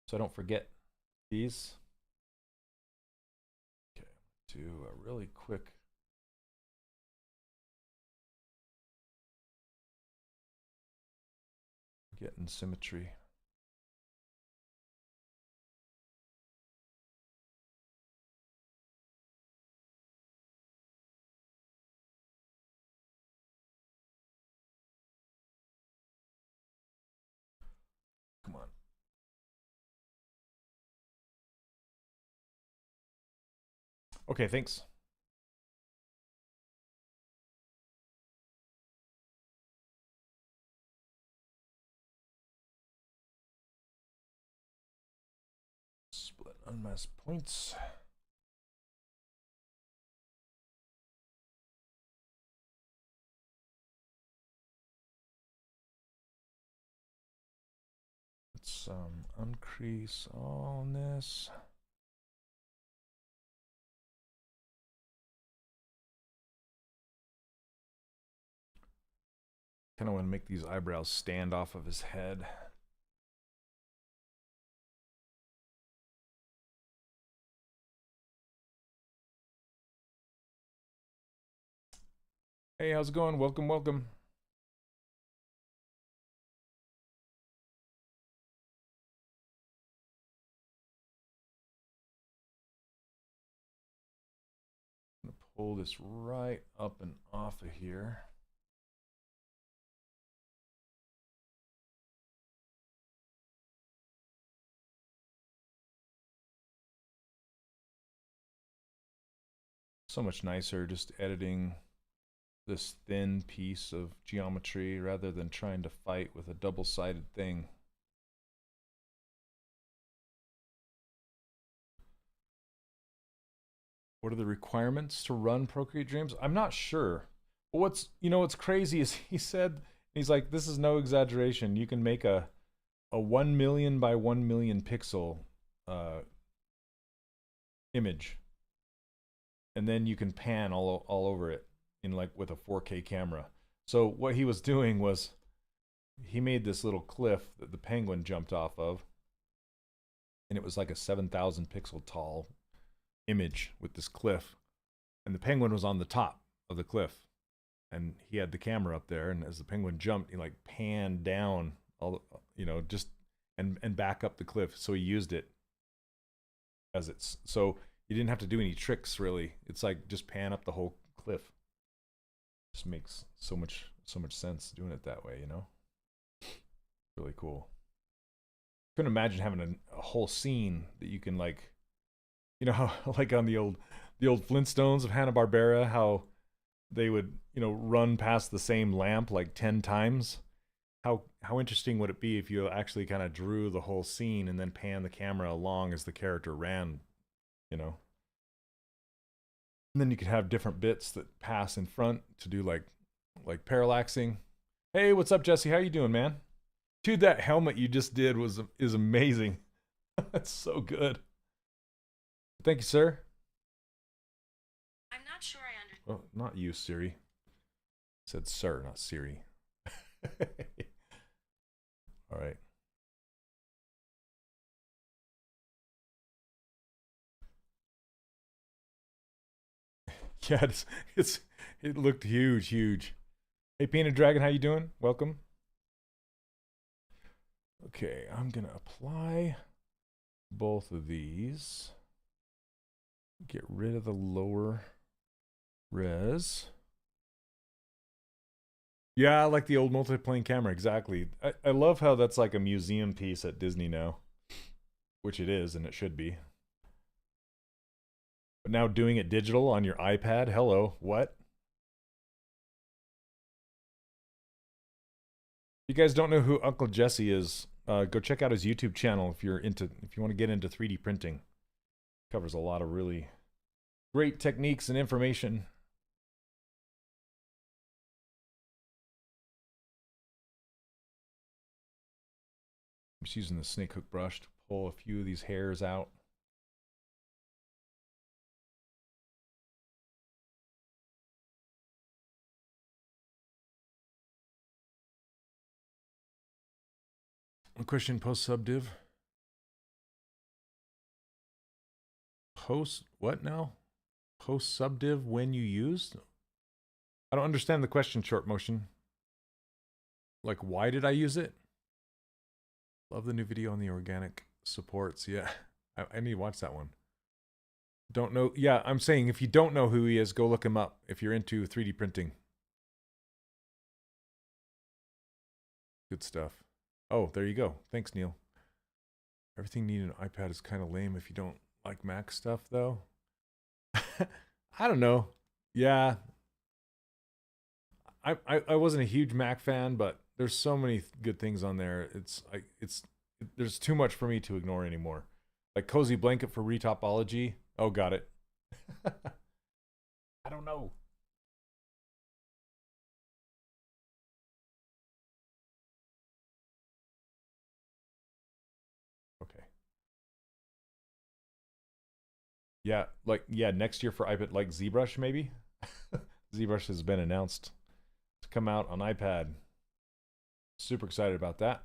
so I don't forget these. Okay, do a really quick. Getting symmetry. Come on. Okay, thanks. Split unmasked points. Let's uncrease all this. Kind of want to make these eyebrows stand off of his head. Hey, how's it going? Welcome, welcome. I'm gonna pull this right up and off of here. So much nicer just editing this thin piece of geometry rather than trying to fight with a double-sided thing. What are the requirements to run Procreate Dreams? I'm not sure. But what's crazy is he said, he's like, this is no exaggeration. You can make a 1 million by 1 million pixel image. And then you can pan all over it in like with a 4K camera. So what he was doing was he made this little cliff that the penguin jumped off of. And it was like a 7,000 pixel tall image with this cliff. And the penguin was on the top of the cliff. And he had the camera up there. And as the penguin jumped, he like panned down all, you know, just and back up the cliff. So he used it as it's, so you didn't have to do any tricks really. It's like just pan up the whole cliff. Just makes so much sense doing it that way, you know? Really cool. Couldn't imagine having a whole scene that you can like, you know, how like on the old Flintstones of Hanna-Barbera, how they would, you know, run past the same lamp like 10 times. How interesting would it be if you actually kind of drew the whole scene and then pan the camera along as the character ran, you know? And then you could have different bits that pass in front to do like parallaxing. Hey, what's up, Jesse? How you doing, man? Dude, that helmet you just did is amazing. That's so good. Thank you, sir.
I'm not sure I understand.
Oh, not you, Siri. I said sir, not Siri. All right. Yeah, it looked huge. Hey, Painted Dragon, how you doing? Welcome. Okay, I'm gonna apply both of these. Get rid of the lower res. Yeah, I like the old multiplane camera, exactly. I love how that's like a museum piece at Disney now. Which it is, and it should be. But now doing it digital on your iPad, hello, what? You guys don't know who Uncle Jesse is, go check out his YouTube channel if you want to get into 3D printing. Covers a lot of really great techniques and information. I'm just using the snake hook brush to pull a few of these hairs out. A question post subdiv. Post what now? Post subdiv when you used? I don't understand the question, short motion. Like, why did I use it? Love the new video on the organic supports. Yeah, I need to watch that one. Don't know. Yeah, I'm saying if you don't know who he is, go look him up if you're into 3D printing. Good stuff. Oh, there you go. Thanks, Neil. Everything needed an iPad is kind of lame if you don't like Mac stuff, though. I don't know. Yeah. I wasn't a huge Mac fan, but there's so many good things on there. There's too much for me to ignore anymore. Like Cozy Blanket for Retopology. Oh, got it. I don't know. Okay. Yeah, next year for iPad, like ZBrush maybe. ZBrush has been announced to come out on iPad. Super excited about that.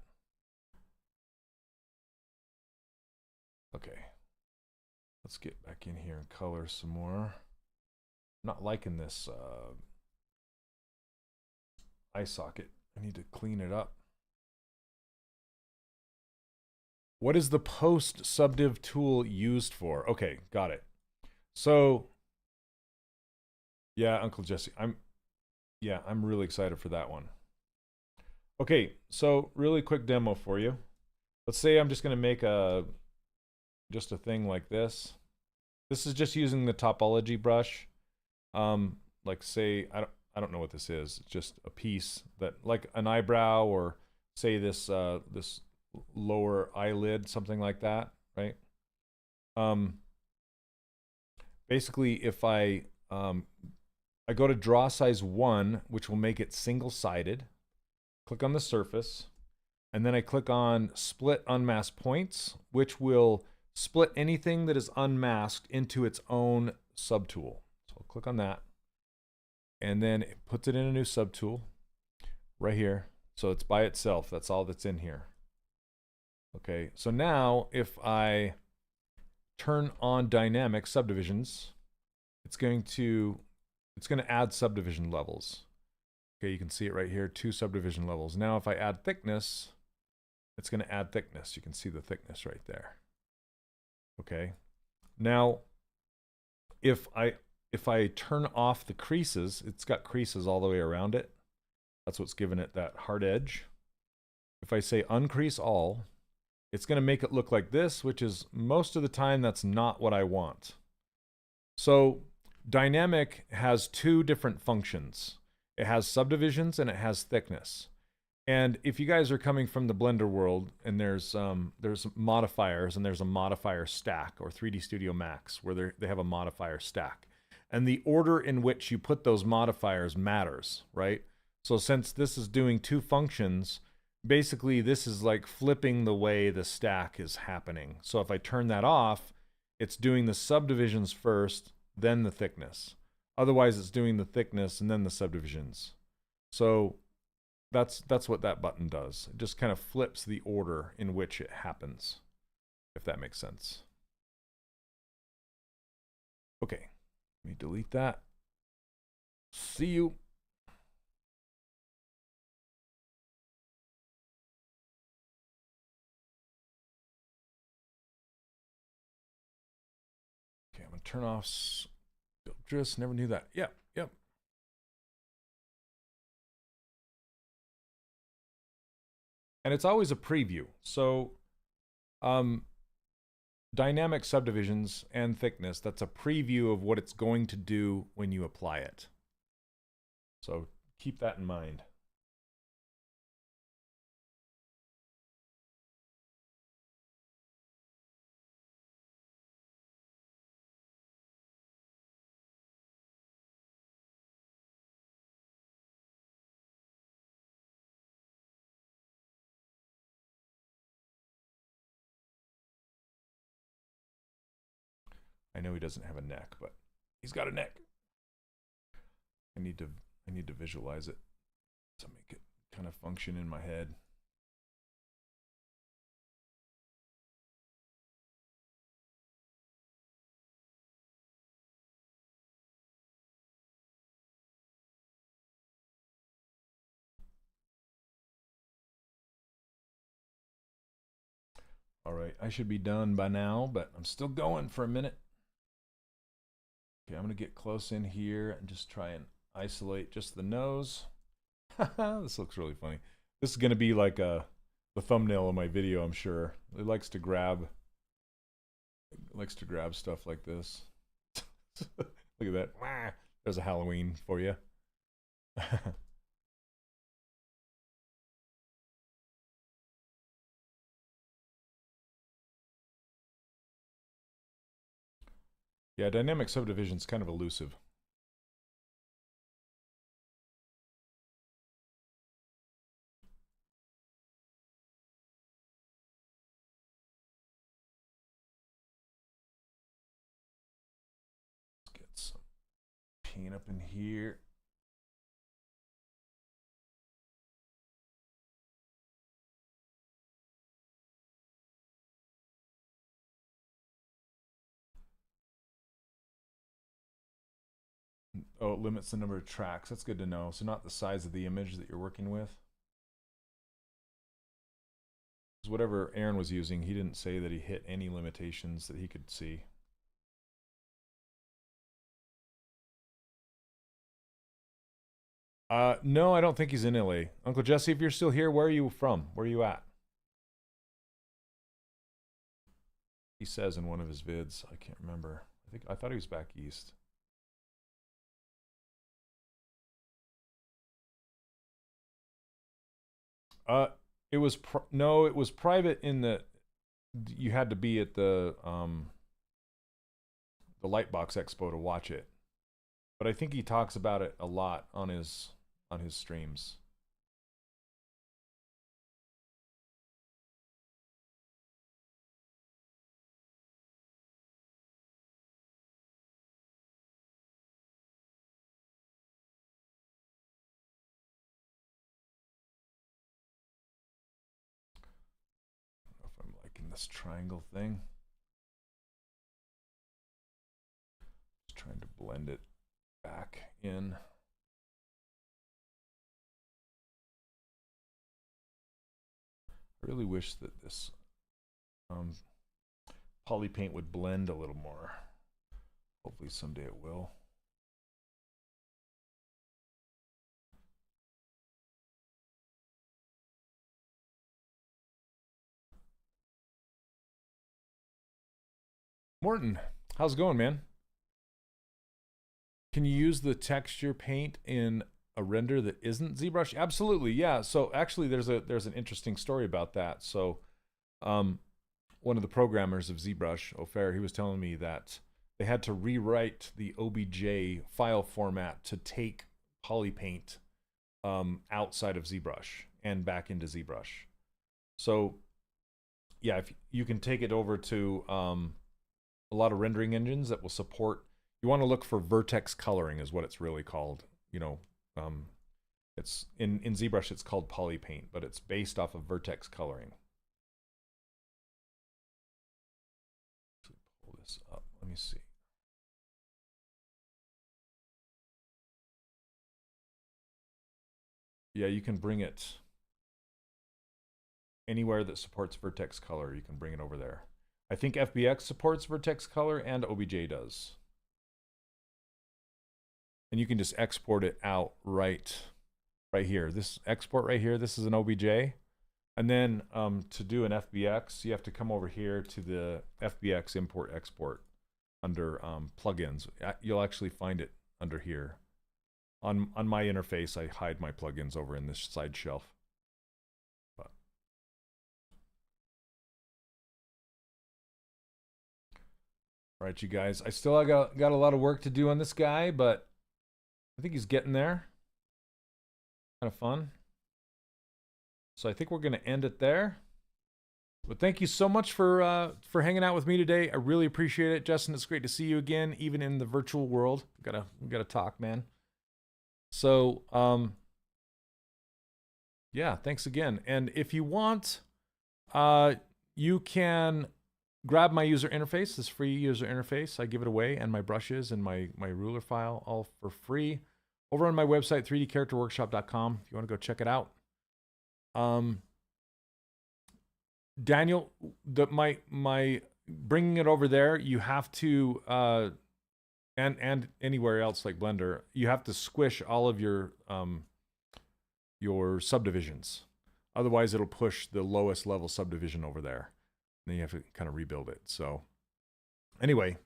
Okay. Let's get back in here and color some more. I'm not liking this eye socket. I need to clean it up. What is the post subdiv tool used for? Okay, got it. So, yeah, Uncle Jesse, I'm really excited for that one. Okay, so really quick demo for you. Let's say I'm just going to make just a thing like this. This is just using the Topology brush. Like say I don't know what this is. It's just a piece that like an eyebrow or say this this lower eyelid, something like that, right? Basically, if I go to draw size 1, which will make it single-sided, click on the surface, and then I click on split unmasked points, which will split anything that is unmasked into its own subtool. So I'll click on that, and then it puts it in a new subtool right here. So it's by itself. That's all that's in here. Okay, so now if I turn on dynamic subdivisions, it's going to add subdivision levels. Okay, you can see it right here, 2 subdivision levels. Now if I add thickness, it's going to add thickness. You can see the thickness right there. Okay, now if I turn off the creases, it's got creases all the way around it. That's what's giving it that hard edge. If I say uncrease all, it's going to make it look like this, which is most of the time that's not what I want. So dynamic has 2 different functions. It has subdivisions and it has thickness. And if you guys are coming from the Blender world, and there's modifiers, and there's a modifier stack, or 3D Studio Max, where they have a modifier stack. And the order in which you put those modifiers matters, right? So since this is doing 2 functions, basically this is like flipping the way the stack is happening. So if I turn that off, it's doing the subdivisions first, then the thickness. Otherwise, it's doing the thickness and then the subdivisions. So that's what that button does. It just kind of flips the order in which it happens, if that makes sense. Okay, let me delete that. See you. Okay, I'm gonna turn off sculptris. Never knew that. Yep. And it's always a preview. So dynamic subdivisions and thickness, that's a preview of what it's going to do when you apply it. So keep that in mind. I know he doesn't have a neck, but he's got a neck. I need to visualize it to make it kind of function in my head. All right, I should be done by now, but I'm still going for a minute. Okay, I'm gonna get close in here and just try and isolate just the nose. This looks really funny. This is gonna be like the thumbnail of my video, I'm sure. It likes to grab stuff like this. Look at that. There's a Halloween for you. Yeah, dynamic subdivision is kind of elusive. Let's get some paint up in here. Oh, it limits the number of tracks. That's good to know. So not the size of the image that you're working with. Because whatever Aaron was using, he didn't say that he hit any limitations that he could see. No, I don't think he's in LA. Uncle Jesse, if you're still here, where are you from? Where are you at? He says in one of his vids, I can't remember. I thought he was back east. It was no, it was private in that you had to be at the Lightbox expo to watch it. But I think he talks about it a lot on his streams. This triangle thing. Just trying to blend it back in. I really wish that this Polypaint would blend a little more. Hopefully someday it will. Morton, how's it going, man? Can you use the texture paint in a render that isn't ZBrush? Absolutely, yeah. So actually, there's an interesting story about that. So, one of the programmers of ZBrush, Ofer, he was telling me that they had to rewrite the OBJ file format to take Polypaint outside of ZBrush and back into ZBrush. So, yeah, if you can take it over to a lot of rendering engines that will support. You want to look for vertex coloring is what it's really called. You know, it's in ZBrush it's called Polypaint, but it's based off of vertex coloring. Actually, pull this up. Let me see. Yeah, you can bring it anywhere that supports vertex color. You can bring it over there. I think FBX supports vertex color and OBJ does. And you can just export it out right here. This export right here, this is an OBJ. And then to do an FBX, you have to come over here to the FBX import export under plugins. You'll actually find it under here. On my interface, I hide my plugins over in this side shelf. All right, you guys. I still got a lot of work to do on this guy, but I think he's getting there. Kind of fun. So I think we're going to end it there. But thank you so much for hanging out with me today. I really appreciate it, Justin. It's great to see you again, even in the virtual world. We gotta talk, man. So yeah, thanks again. And if you want, you can grab my user interface, this free user interface. I give it away, and my brushes and my ruler file, all for free, over on my website, 3dcharacterworkshop.com. If you want to go check it out. Daniel, my bringing it over there, you have to and anywhere else like Blender, you have to squish all of your subdivisions. Otherwise, it'll push the lowest level subdivision over there. And then you have to kind of rebuild it. So anyway,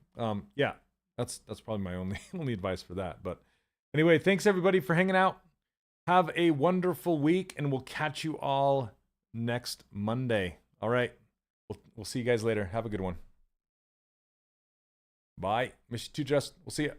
yeah, that's probably my only advice for that. But anyway, thanks everybody for hanging out. Have a wonderful week, and we'll catch you all next Monday. All right. We'll see you guys later. Have a good one. Bye. Miss you too, Jess. We'll see you.